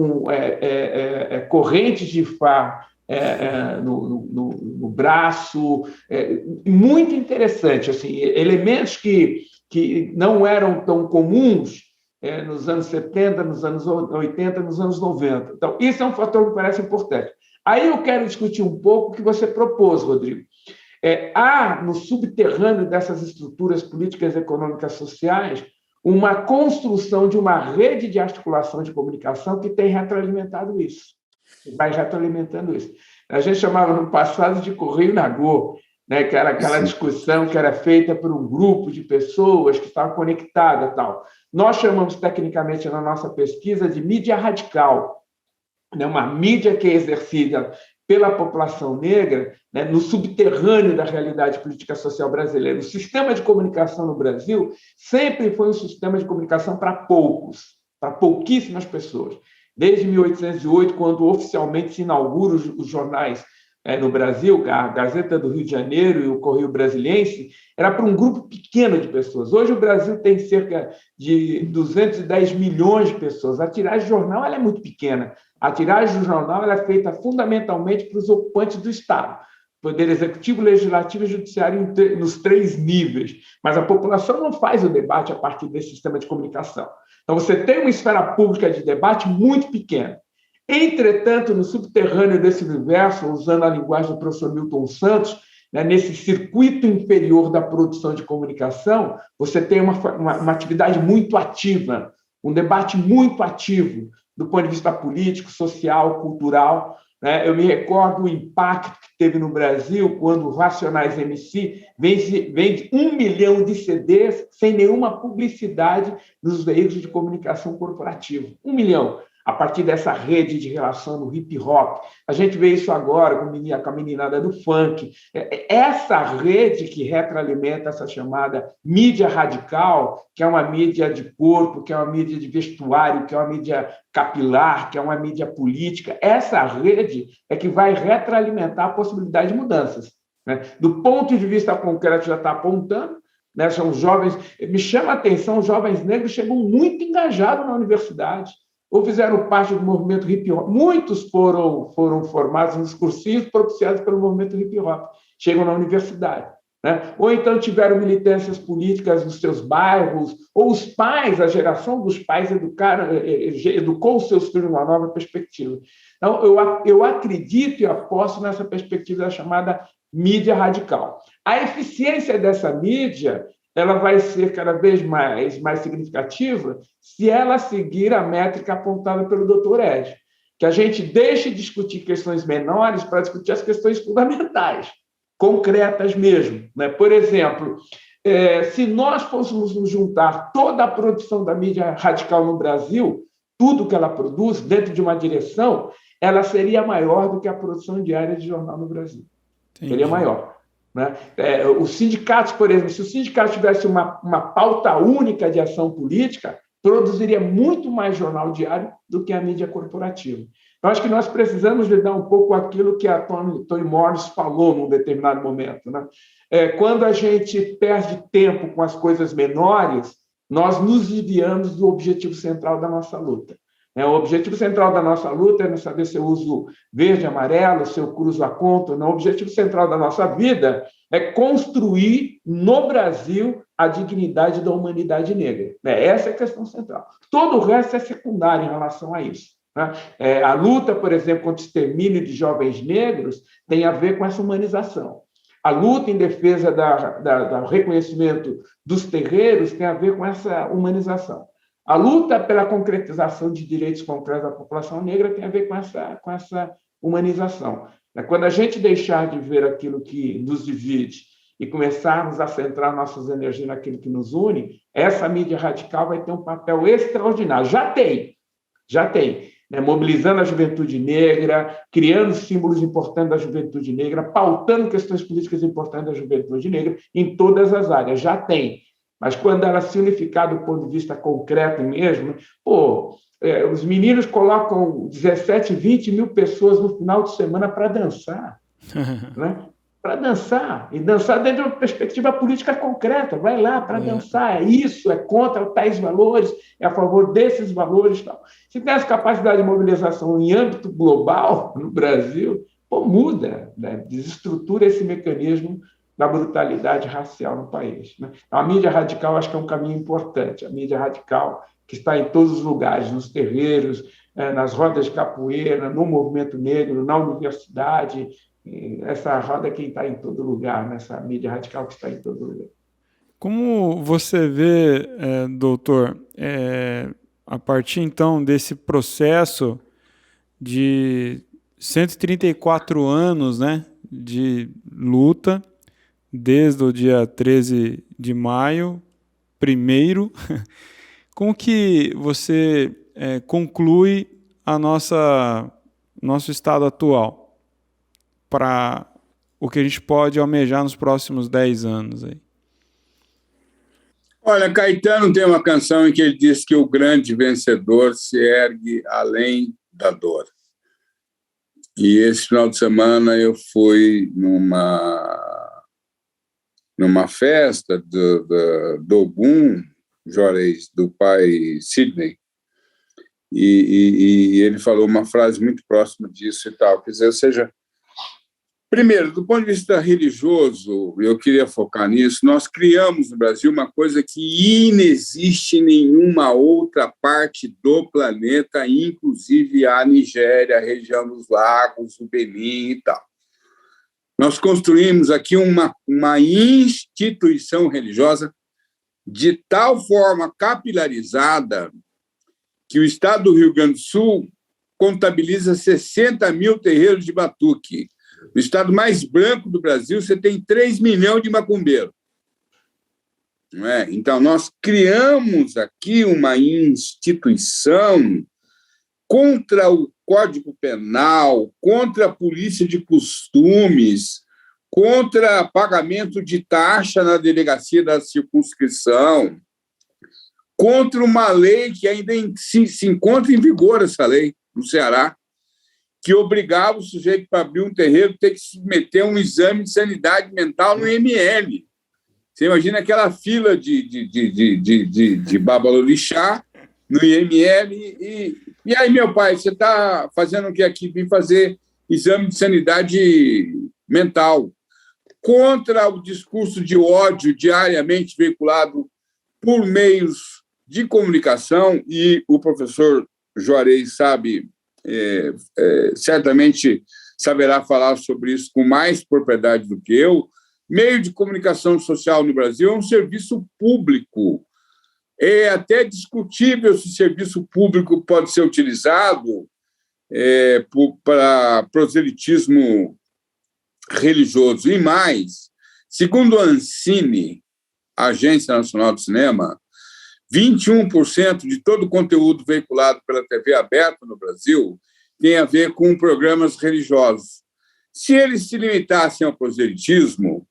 correntes de Fá no braço, muito interessante, assim, elementos que não eram tão comuns nos anos 70, nos anos 80, nos anos 90. Então, isso é um fator que me parece importante. Aí eu quero discutir um pouco o que você propôs, Rodrigo. Há, no subterrâneo dessas estruturas políticas, econômicas, sociais, uma construção de uma rede de articulação de comunicação que tem retroalimentado isso, vai retroalimentando isso. A gente chamava no passado de correio nagô, né, que era aquela discussão que era feita por um grupo de pessoas que estavam conectadas e tal. Nós chamamos tecnicamente na nossa pesquisa de mídia radical, né, uma mídia que é exercida pela população negra, né, no subterrâneo da realidade política social brasileira. O sistema de comunicação no Brasil sempre foi um sistema de comunicação para poucos, para pouquíssimas pessoas. Desde 1808, quando oficialmente se inauguram os jornais no Brasil, a Gazeta do Rio de Janeiro e o Correio Brasiliense, era para um grupo pequeno de pessoas. Hoje o Brasil tem cerca de 210 milhões de pessoas. A tiragem de jornal ela é muito pequena. A tiragem do jornal ela é feita fundamentalmente para os ocupantes do Estado, Poder Executivo, Legislativo e Judiciário nos 3 níveis. Mas a população não faz o debate a partir desse sistema de comunicação. Então, você tem uma esfera pública de debate muito pequena. Entretanto, no subterrâneo desse universo, usando a linguagem do professor Milton Santos, né, nesse circuito inferior da produção de comunicação, você tem uma atividade muito ativa, um debate muito ativo do ponto de vista político, social, cultural. Né? Eu me recordo o impacto que teve no Brasil quando o Racionais MC vende 1 milhão de CDs sem nenhuma publicidade nos veículos de comunicação corporativa. 1 milhão. A partir dessa rede de relação do hip-hop. A gente vê isso agora com a meninada do funk. Essa rede que retroalimenta essa chamada mídia radical, que é uma mídia de corpo, que é uma mídia de vestuário, que é uma mídia capilar, que é uma mídia política, essa rede é que vai retroalimentar a possibilidade de mudanças. Né? Do ponto de vista concreto, já está apontando, né? São jovens... Me chama a atenção, os jovens negros chegam muito engajados na universidade, ou fizeram parte do movimento hip-hop. Muitos foram formados nos cursinhos propiciados pelo movimento hip-hop. Chegam na universidade. Né? Ou então tiveram militâncias políticas nos seus bairros, ou os pais, a geração dos pais educou os seus filhos numa nova perspectiva. Então, eu acredito e aposto nessa perspectiva chamada mídia radical. A eficiência dessa mídia ela vai ser cada vez mais significativa se ela seguir a métrica apontada pelo Dr. Edio, que a gente deixe de discutir questões menores para discutir as questões fundamentais, concretas mesmo. Né? Por exemplo, se nós fôssemos nos juntar toda a produção da mídia radical no Brasil, tudo que ela produz dentro de uma direção, ela seria maior do que a produção diária de jornal no Brasil. Entendi. Seria maior. Né? Os sindicatos, por exemplo, se o sindicato tivesse uma pauta única de ação política, produziria muito mais jornal diário do que a mídia corporativa. Então, acho que nós precisamos lidar um pouco com aquilo que a Toni Morris falou num determinado momento. Né? Quando a gente perde tempo com as coisas menores, nós nos desviamos do objetivo central da nossa luta. O objetivo central da nossa luta é não saber se eu uso verde, amarelo, se eu cruzo a conta. Não. O objetivo central da nossa vida é construir no Brasil a dignidade da humanidade negra. Essa é a questão central. Todo o resto é secundário em relação a isso. A luta, por exemplo, contra o extermínio de jovens negros tem a ver com essa humanização. A luta em defesa do reconhecimento dos terreiros tem a ver com essa humanização. A luta pela concretização de direitos concretos da população negra tem a ver com essa humanização. Quando a gente deixar de ver aquilo que nos divide e começarmos a centrar nossas energias naquilo que nos une, essa mídia radical vai ter um papel extraordinário. Já tem. Mobilizando a juventude negra, criando símbolos importantes da juventude negra, pautando questões políticas importantes da juventude negra em todas as áreas. Já tem. Mas quando ela se unificar do ponto de vista concreto mesmo, os meninos colocam 17, 20 mil pessoas no final de semana para dançar. Né? Para dançar. E dançar dentro de uma perspectiva política concreta. Vai lá para dançar. É isso, é contra tais valores, é a favor desses valores. Tal. Se tem essa capacidade de mobilização em âmbito global, no Brasil, muda, né? Desestrutura esse mecanismo da brutalidade racial no país. Né? A mídia radical acho que é um caminho importante. A mídia radical que está em todos os lugares, nos terreiros, nas rodas de capoeira, no movimento negro, na universidade. Essa roda que está em todo lugar, nessa mídia radical que está em todo lugar. Como você vê, doutor, a partir então desse processo de 134 anos, né, de luta, desde o dia 13 de maio, primeiro, como que você conclui nosso estado atual para o que a gente pode almejar nos próximos 10 anos? Aí? Olha, Caetano tem uma canção em que ele diz que o grande vencedor se ergue além da dor. E esse final de semana eu fui numa festa do Ogum, Juarez, do pai Sidney, e ele falou uma frase muito próxima disso e tal. Quer dizer, ou seja, primeiro, do ponto de vista religioso, eu queria focar nisso, nós criamos no Brasil uma coisa que inexiste em nenhuma outra parte do planeta, inclusive a Nigéria, a região dos lagos, o Benin e tal. Nós construímos aqui uma instituição religiosa de tal forma capilarizada que o estado do Rio Grande do Sul contabiliza 60 mil terreiros de batuque. No estado mais branco do Brasil, você tem 3 milhões de macumbeiros. Não é? Então, nós criamos aqui uma instituição contra o Código Penal, contra a polícia de costumes, contra pagamento de taxa na delegacia da circunscrição, contra uma lei que ainda se encontra em vigor, essa lei, no Ceará, que obrigava o sujeito para abrir um terreiro a ter que submeter um exame de sanidade mental no IML. Você imagina aquela fila de babalorixá no IML. E aí, meu pai, você está fazendo o que aqui? Vim fazer exame de sanidade mental. Contra o discurso de ódio diariamente veiculado por meios de comunicação, e o professor Juarez sabe, certamente saberá falar sobre isso com mais propriedade do que eu. Meio de comunicação social no Brasil é um serviço público. É até discutível se o serviço público pode ser utilizado para proselitismo religioso. E mais, segundo Ancine, Agência Nacional do Cinema, 21% de todo o conteúdo veiculado pela TV aberta no Brasil tem a ver com programas religiosos. Se eles se limitassem ao proselitismo,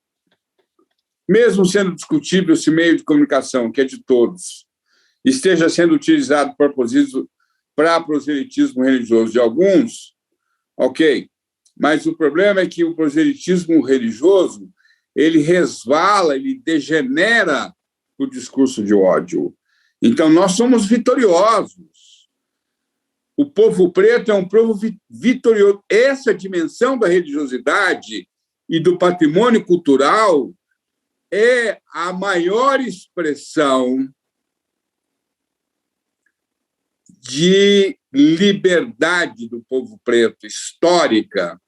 mesmo sendo discutível esse meio de comunicação, que é de todos, esteja sendo utilizado para proselitismo religioso de alguns, ok. Mas o problema é que o proselitismo religioso ele resvala, ele degenera o discurso de ódio. Então, nós somos vitoriosos. O povo preto é um povo vitorioso. Essa dimensão da religiosidade e do patrimônio cultural é a maior expressão de liberdade do povo preto, histórica,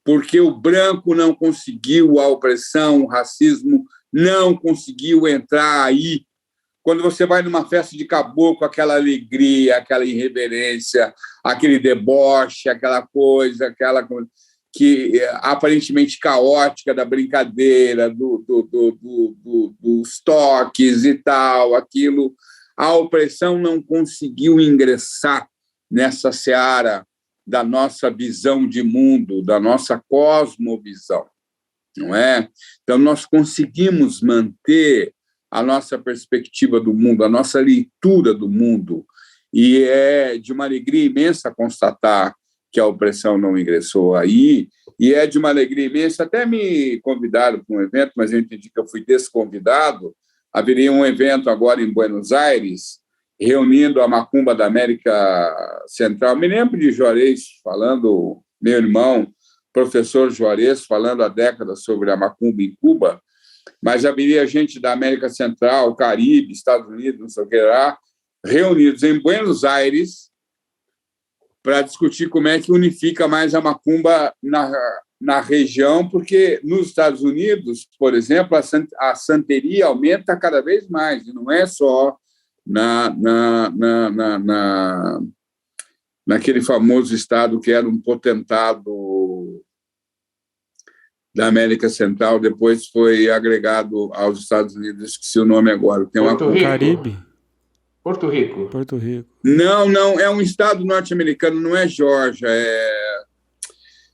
porque o branco não conseguiu, a opressão, o racismo não conseguiu entrar aí. Quando você vai numa festa de caboclo, aquela alegria, aquela irreverência, aquele deboche, aquela coisa que aparentemente caótica da brincadeira, dos toques e tal, aquilo, a opressão não conseguiu ingressar nessa seara da nossa visão de mundo, da nossa cosmovisão, não é? Então, nós conseguimos manter a nossa perspectiva do mundo, a nossa leitura do mundo, e é de uma alegria imensa constatar que a opressão não ingressou aí, e é de uma alegria imensa, até me convidaram para um evento, mas eu entendi que eu fui desconvidado, haveria um evento agora em Buenos Aires, reunindo a macumba da América Central. Me lembro de Juarez falando, meu irmão, professor Juarez, falando há décadas sobre a macumba em Cuba, mas haveria gente da América Central, Caribe, Estados Unidos, não sei o que lá, reunidos em Buenos Aires para discutir como é que unifica mais a macumba na região, porque nos Estados Unidos, por exemplo, a santeria aumenta cada vez mais, e não é só naquele famoso estado que era um potentado da América Central, depois foi agregado aos Estados Unidos, esqueci o nome agora. Tem Porto Rico. Caribe? Porto Rico. Porto Rico. Não, é um estado norte-americano, não é Geórgia,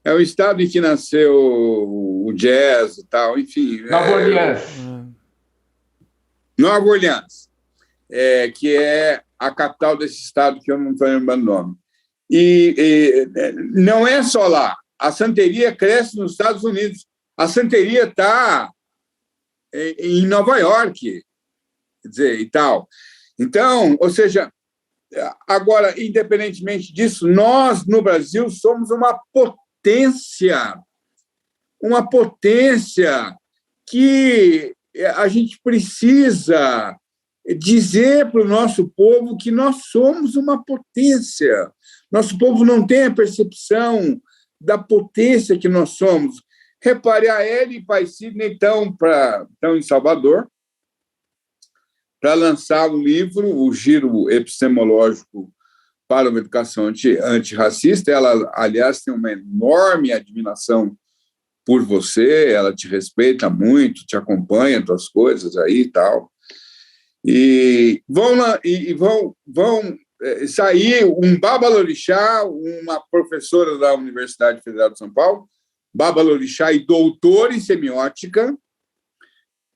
é o estado em que nasceu o jazz e tal, enfim. Nova Orleans. Nova Orleans. Que é a capital desse estado, que eu não estou lembrando o nome. E não é só lá. A santeria cresce nos Estados Unidos. A santeria está em Nova York, quer dizer, e tal. Então, ou seja, agora, independentemente disso, nós, no Brasil, somos uma potência que a gente precisa dizer para o nosso povo que nós somos uma potência. Nosso povo não tem a percepção da potência que nós somos. Repare, a Ellen e Pai Sidney estão em Salvador para lançar um livro, o Giro Epistemológico para uma Educação Antirracista. Ela, aliás, tem uma enorme admiração por você, ela te respeita muito, te acompanha em tuas coisas aí e tal. E vão sair um Babalorixá, uma professora da Universidade Federal de São Paulo, Babalorixá e doutora em semiótica,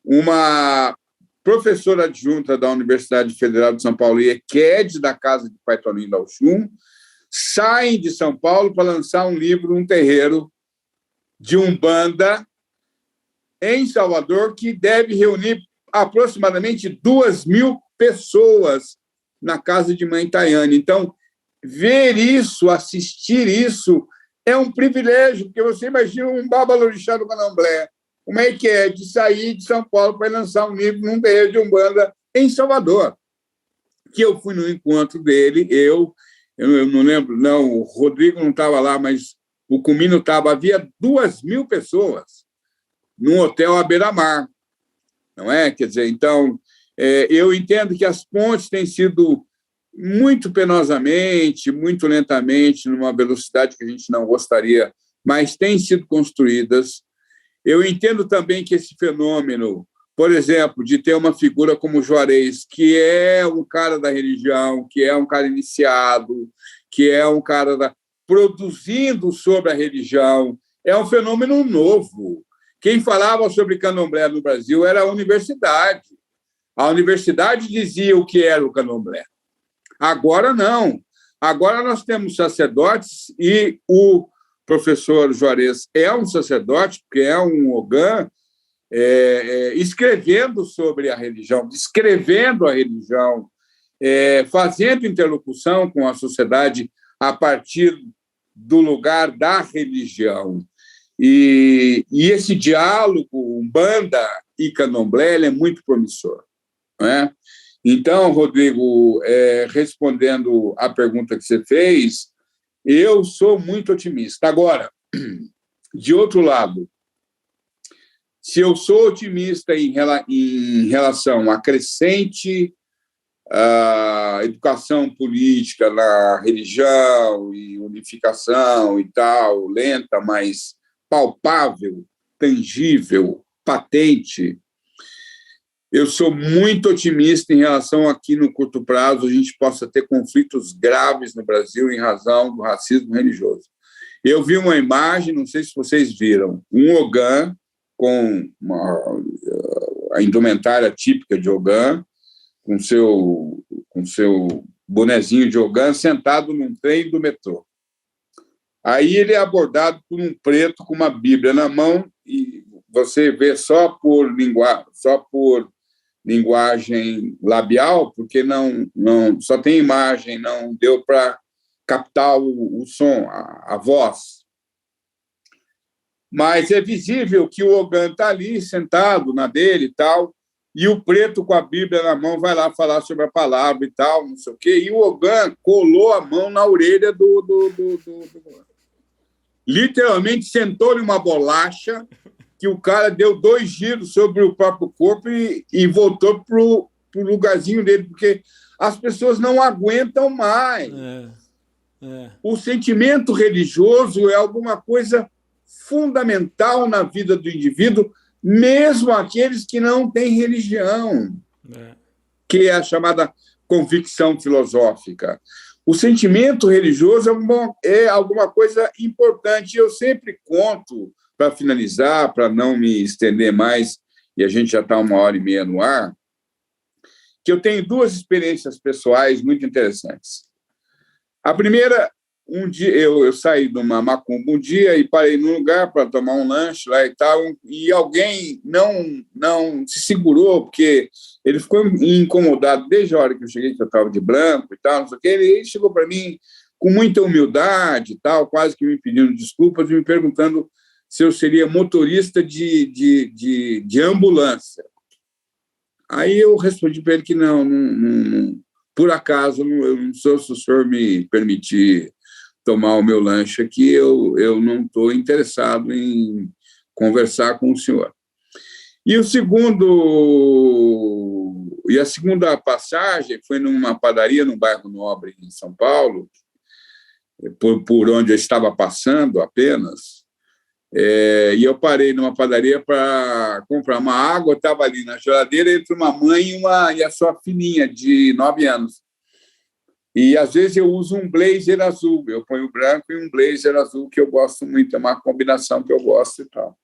uma professora adjunta da Universidade Federal de São Paulo e EQED da Casa de Pai Toninho da Oxum, saem de São Paulo para lançar um livro, um terreiro de Umbanda em Salvador, que deve reunir aproximadamente 2.000 pessoas na casa de Mãe Tayane. Então, ver isso, assistir isso, é um privilégio, porque você imagina um Babalorixá do Candomblé, como é que é de sair de São Paulo para lançar um livro num terreiro de Umbanda em Salvador, que eu fui no encontro dele, eu não lembro, não, o Rodrigo não estava lá, mas o Comino estava, havia 2.000 pessoas num hotel à beira-mar, não é? Quer dizer, então, eu entendo que as pontes têm sido muito penosamente, muito lentamente, numa velocidade que a gente não gostaria, mas têm sido construídas. Eu entendo também que esse fenômeno por exemplo, de ter uma figura como Juarez, que é um cara da religião, que é um cara iniciado, que é um cara produzindo sobre a religião, é um fenômeno novo. Quem falava sobre candomblé no Brasil era a universidade. A universidade dizia o que era o candomblé. Agora, não. Agora nós temos sacerdotes e o professor Juarez é um sacerdote, porque é um ogã, escrevendo sobre a religião, descrevendo a religião, fazendo interlocução com a sociedade a partir do lugar da religião. E esse diálogo, Umbanda e Candomblé, é muito promissor, não é? Então, Rodrigo, respondendo à pergunta que você fez, eu sou muito otimista. Agora, de outro lado, se eu sou otimista em relação à crescente educação política na religião e unificação e tal, lenta, mas palpável, tangível, patente, eu sou muito otimista em relação a que, no curto prazo, a gente possa ter conflitos graves no Brasil em razão do racismo religioso. Eu vi uma imagem, não sei se vocês viram, um ogã com a indumentária típica de ogã, com seu bonezinho de ogã, sentado num trem do metrô. Aí ele é abordado por um preto com uma Bíblia na mão, e você vê só por linguagem labial, porque não só tem imagem, não deu para captar o som, a voz. Mas é visível que o ogã está ali, sentado na dele e tal, e o preto com a Bíblia na mão vai lá falar sobre a palavra e tal, não sei o quê, e o ogã colou a mão na orelha do literalmente sentou-lhe uma bolacha, que o cara deu 2 giros sobre o próprio corpo e voltou para o lugarzinho dele, porque as pessoas não aguentam mais. O sentimento religioso é alguma coisa fundamental na vida do indivíduo, mesmo aqueles que não têm religião, que é a chamada convicção filosófica. O sentimento religioso é alguma coisa importante. Eu sempre conto, para finalizar, para não me estender mais, e a gente já está 1h30 no ar, que eu tenho 2 experiências pessoais muito interessantes. A primeira, um dia eu saí de uma macumba um dia e parei num lugar para tomar um lanche lá e tal, e alguém não se segurou, porque ele ficou incomodado desde a hora que eu cheguei, que eu estava de branco e tal, não sei o quê. Ele chegou para mim com muita humildade e tal, quase que me pedindo desculpas e me perguntando se eu seria motorista de ambulância. Aí eu respondi para ele que não, por acaso, eu não sou, se o senhor me permitir tomar o meu lanche aqui, eu não estou interessado em conversar com o senhor. E a segunda passagem foi numa padaria no bairro Nobre, em São Paulo, por onde eu estava passando apenas, e eu parei numa padaria para comprar uma água, estava ali na geladeira entre uma mãe e a sua filhinha de 9 anos. E, às vezes, eu uso um blazer azul, eu ponho branco e um blazer azul, que eu gosto muito, é uma combinação que eu gosto e tal.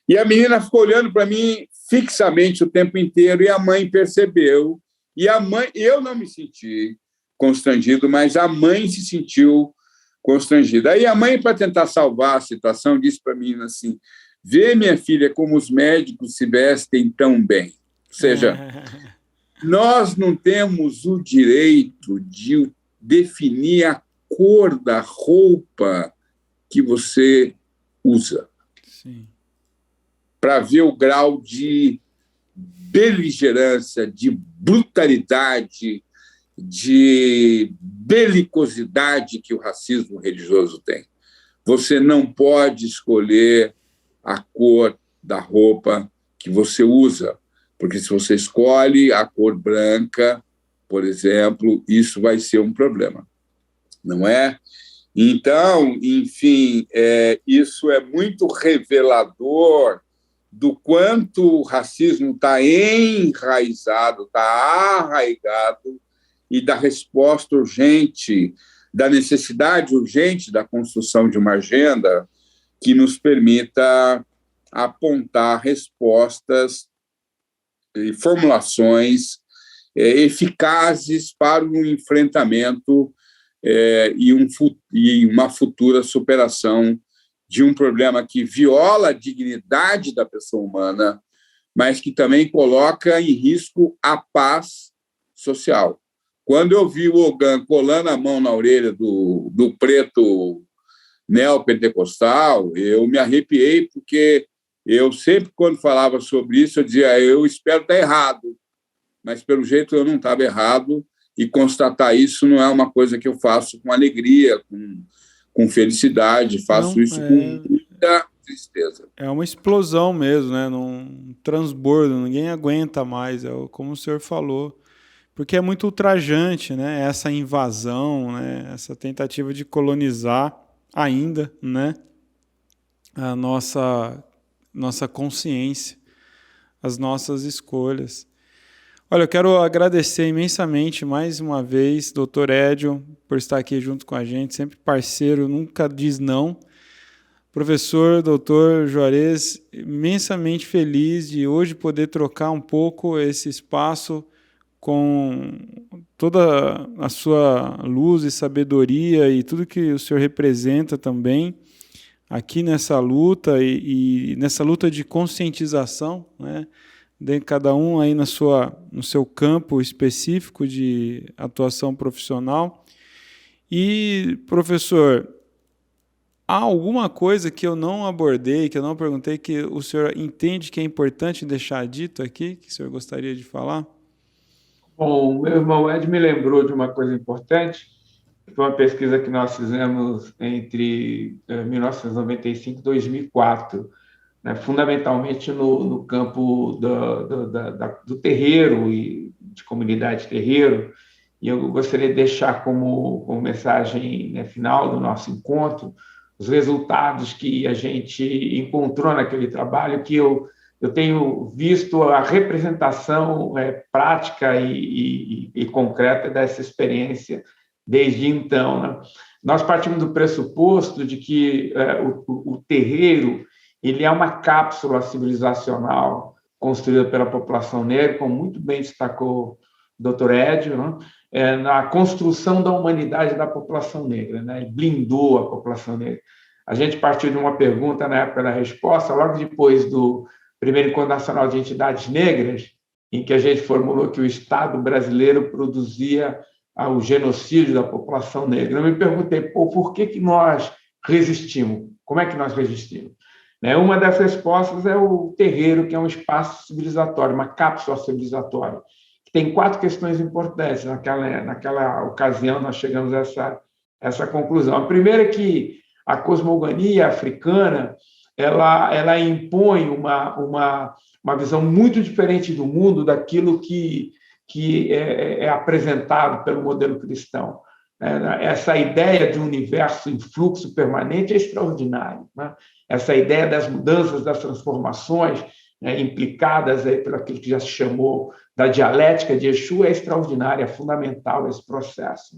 E a menina ficou olhando para mim fixamente o tempo inteiro, e a mãe percebeu, e a mãe, eu não me senti constrangido, mas a mãe se sentiu constrangida. Aí a mãe, para tentar salvar a situação, disse para mim assim: vê, minha filha, como os médicos se vestem tão bem. Ou seja, nós não temos o direito de definir a cor da roupa que você usa. Para ver o grau de beligerância, de brutalidade, de belicosidade que o racismo religioso tem. Você não pode escolher a cor da roupa que você usa, porque se você escolhe a cor branca, por exemplo, isso vai ser um problema, não é? Então, enfim, isso é muito revelador do quanto o racismo está enraizado, está arraigado, e da resposta urgente, da necessidade urgente da construção de uma agenda que nos permita apontar respostas e formulações eficazes para o enfrentamento e uma futura superação de um problema que viola a dignidade da pessoa humana, mas que também coloca em risco a paz social. Quando eu vi o Ogan colando a mão na orelha do preto neopentecostal, eu me arrepiei, porque eu sempre, quando falava sobre isso, eu dizia, eu espero estar errado, mas, pelo jeito, eu não estava errado, e constatar isso não é uma coisa que eu faço com alegria, com felicidade, faço isso com muita tristeza. É uma explosão mesmo, né? Num transbordo, ninguém aguenta mais, como o senhor falou, porque é muito ultrajante, né? Essa invasão, né? Essa tentativa de colonizar ainda, né? A nossa consciência, as nossas escolhas. Olha, eu quero agradecer imensamente mais uma vez, Dr. Edio, por estar aqui junto com a gente, sempre parceiro, nunca diz não. Professor, Dr. Juarez, imensamente feliz de hoje poder trocar um pouco esse espaço com toda a sua luz e sabedoria e tudo que o senhor representa também aqui nessa luta e nessa luta de conscientização, né? De cada um aí no seu campo específico de atuação profissional. E, professor, há alguma coisa que eu não abordei, que eu não perguntei, que o senhor entende que é importante deixar dito aqui, que o senhor gostaria de falar? Bom, meu irmão Ed me lembrou de uma coisa importante, que foi uma pesquisa que nós fizemos entre 1995 e 2004, né, fundamentalmente no campo do terreiro e de comunidade terreiro, e eu gostaria de deixar como mensagem, né, final do nosso encontro os resultados que a gente encontrou naquele trabalho, que eu tenho visto a representação prática e concreta dessa experiência desde então, né? Nós partimos do pressuposto de que o terreiro ele é uma cápsula civilizacional construída pela população negra, como muito bem destacou o Dr. Edio, né? Na construção da humanidade da população negra, né? Ele blindou a população negra. A gente partiu de uma pergunta na época da resposta, logo depois do Primeiro Encontro Nacional de Entidades Negras, em que a gente formulou que o Estado brasileiro produzia o genocídio da população negra. Eu me perguntei, por que nós resistimos? Como é que nós resistimos? Uma das respostas é o terreiro, que é um espaço civilizatório, uma cápsula civilizatória, que tem 4 questões importantes. Naquela ocasião, nós chegamos a essa conclusão. A primeira é que a cosmogonia africana ela impõe uma visão muito diferente do mundo daquilo que é apresentado pelo modelo cristão. Essa ideia de um universo em fluxo permanente é extraordinária, né? Essa ideia das mudanças, das transformações, né, implicadas por aquilo que já se chamou da dialética de Exu é extraordinária, é fundamental esse processo.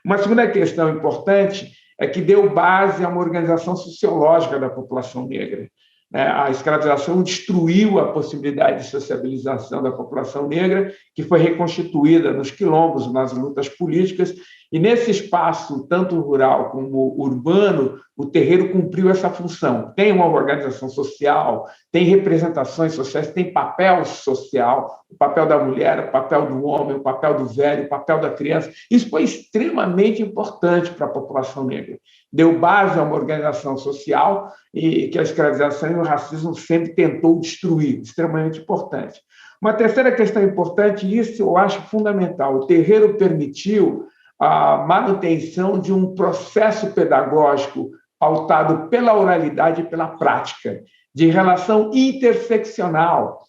Uma segunda questão importante é que deu base a uma organização sociológica da população negra. A escravização destruiu a possibilidade de sociabilização da população negra, que foi reconstituída nos quilombos, nas lutas políticas, e nesse espaço, tanto rural como urbano, o terreiro cumpriu essa função. Tem uma organização social, tem representações sociais, tem papel social, o papel da mulher, o papel do homem, o papel do velho, o papel da criança. Isso foi extremamente importante para a população negra. Deu base a uma organização social e que a escravização e o racismo sempre tentou destruir, extremamente importante. Uma terceira questão importante, e isso eu acho fundamental, o terreiro permitiu a manutenção de um processo pedagógico pautado pela oralidade e pela prática, de relação interseccional.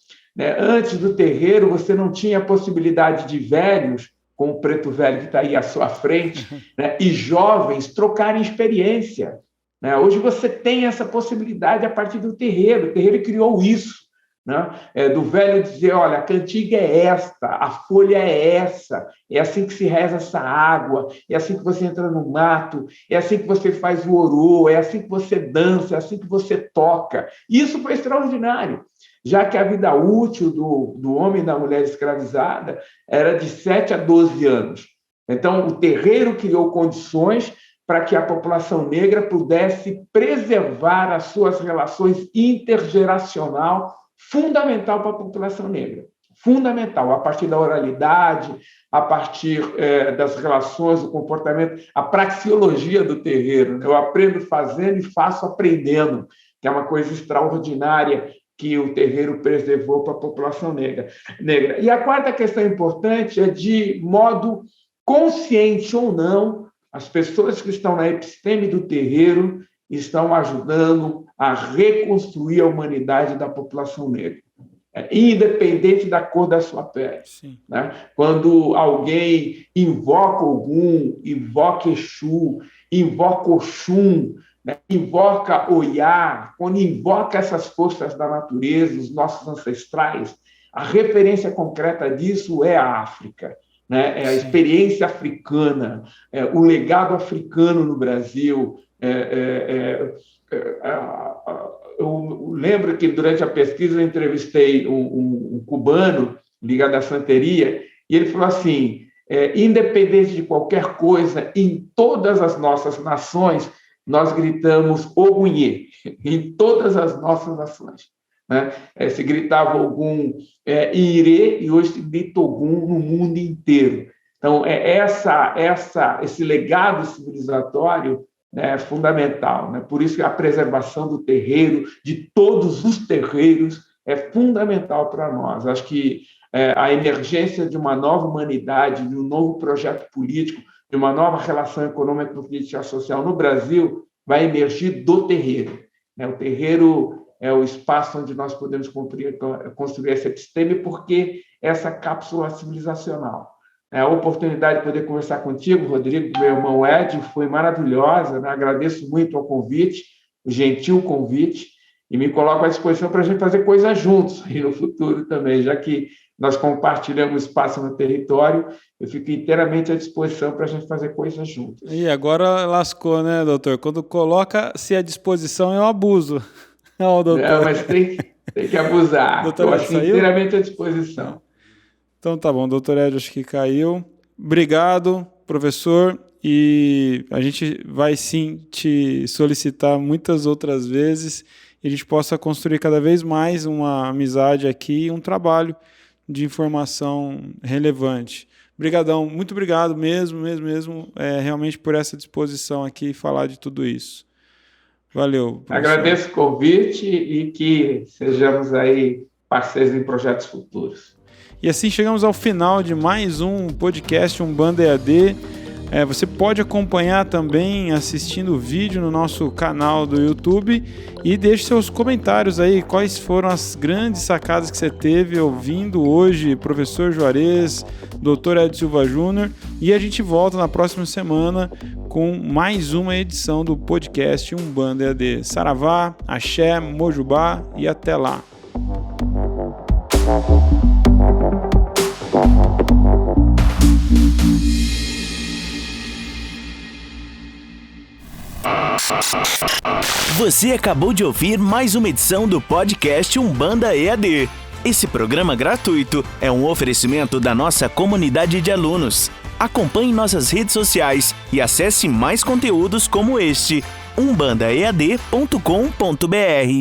Antes do terreiro, você não tinha a possibilidade de velhos, como o preto velho que está aí à sua frente, né, e jovens trocarem experiência. né? Hoje você tem essa possibilidade a partir do terreiro. O terreiro criou isso, né? Do velho dizer, olha, a cantiga é esta, a folha é essa, é assim que se reza essa água, é assim que você entra no mato, é assim que você faz o orô, é assim que você dança, é assim que você toca. Isso foi extraordinário, já que a vida útil do homem e da mulher escravizada era de 7 a 12 anos. Então, o terreiro criou condições para que a população negra pudesse preservar as suas relações intergeracional, fundamental para a população negra. Fundamental, a partir da oralidade, a partir das relações, do comportamento, a praxeologia do terreiro. Eu aprendo fazendo e faço aprendendo, que é uma coisa extraordinária que o terreiro preservou para a população negra. E a quarta questão importante é, de modo consciente ou não, as pessoas que estão na episteme do terreiro estão ajudando a reconstruir a humanidade da população negra, independente da cor da sua pele. Né? Quando alguém invoca Ogum, invoca Exu, invoca Oxum, né? Invoca Oiá, quando invoca essas forças da natureza, os nossos ancestrais, a referência concreta disso é a África. Né? É a experiência africana, o legado africano no Brasil. Eu lembro que, durante a pesquisa, eu entrevistei um cubano ligado à santeria, e ele falou assim, independente de qualquer coisa, em todas as nossas nações, nós gritamos Ogunhê, em todas as nossas nações. Né? Se gritava Ogum Irê, e hoje se grita Ogum no mundo inteiro. Então, esse legado civilizatório é fundamental. Né? Por isso que a preservação do terreiro, de todos os terreiros, é fundamental para nós. Acho que a emergência de uma nova humanidade, de um novo projeto político, de uma nova relação econômica, política e social no Brasil, vai emergir do terreiro. Né? O terreiro é o espaço onde nós podemos construir essa episteme, porque essa cápsula civilizacional. A oportunidade de poder conversar contigo, Rodrigo, meu irmão Ed, foi maravilhosa. Né? Agradeço muito o convite, o gentil convite, e me coloco à disposição para a gente fazer coisas juntos aí no futuro também, já que nós compartilhamos espaço no território, eu fico inteiramente à disposição para a gente fazer coisas juntos. E agora lascou, né, doutor? Quando coloca-se à disposição, é um abuso. Não, doutor. Não, mas tem que abusar. Doutor, acho inteiramente à disposição. Então tá bom, doutor Ed, acho que caiu. Obrigado, professor, e a gente vai sim te solicitar muitas outras vezes e a gente possa construir cada vez mais uma amizade aqui e um trabalho de informação relevante. Obrigadão, muito obrigado mesmo, realmente por essa disposição aqui e falar de tudo isso. Valeu. Professor. Agradeço o convite e que sejamos aí parceiros em projetos futuros. E assim chegamos ao final de mais um podcast Umbanda EAD. Você pode acompanhar também assistindo o vídeo no nosso canal do YouTube e deixe seus comentários aí, quais foram as grandes sacadas que você teve ouvindo hoje, professor Juarez, doutor Ed Silva Júnior, e a gente volta na próxima semana com mais uma edição do podcast Umbanda EAD. Saravá, Axé, Mojubá e até lá. Você acabou de ouvir mais uma edição do podcast Umbanda EAD. Esse programa gratuito é um oferecimento da nossa comunidade de alunos. Acompanhe nossas redes sociais e acesse mais conteúdos como este, umbandaead.com.br.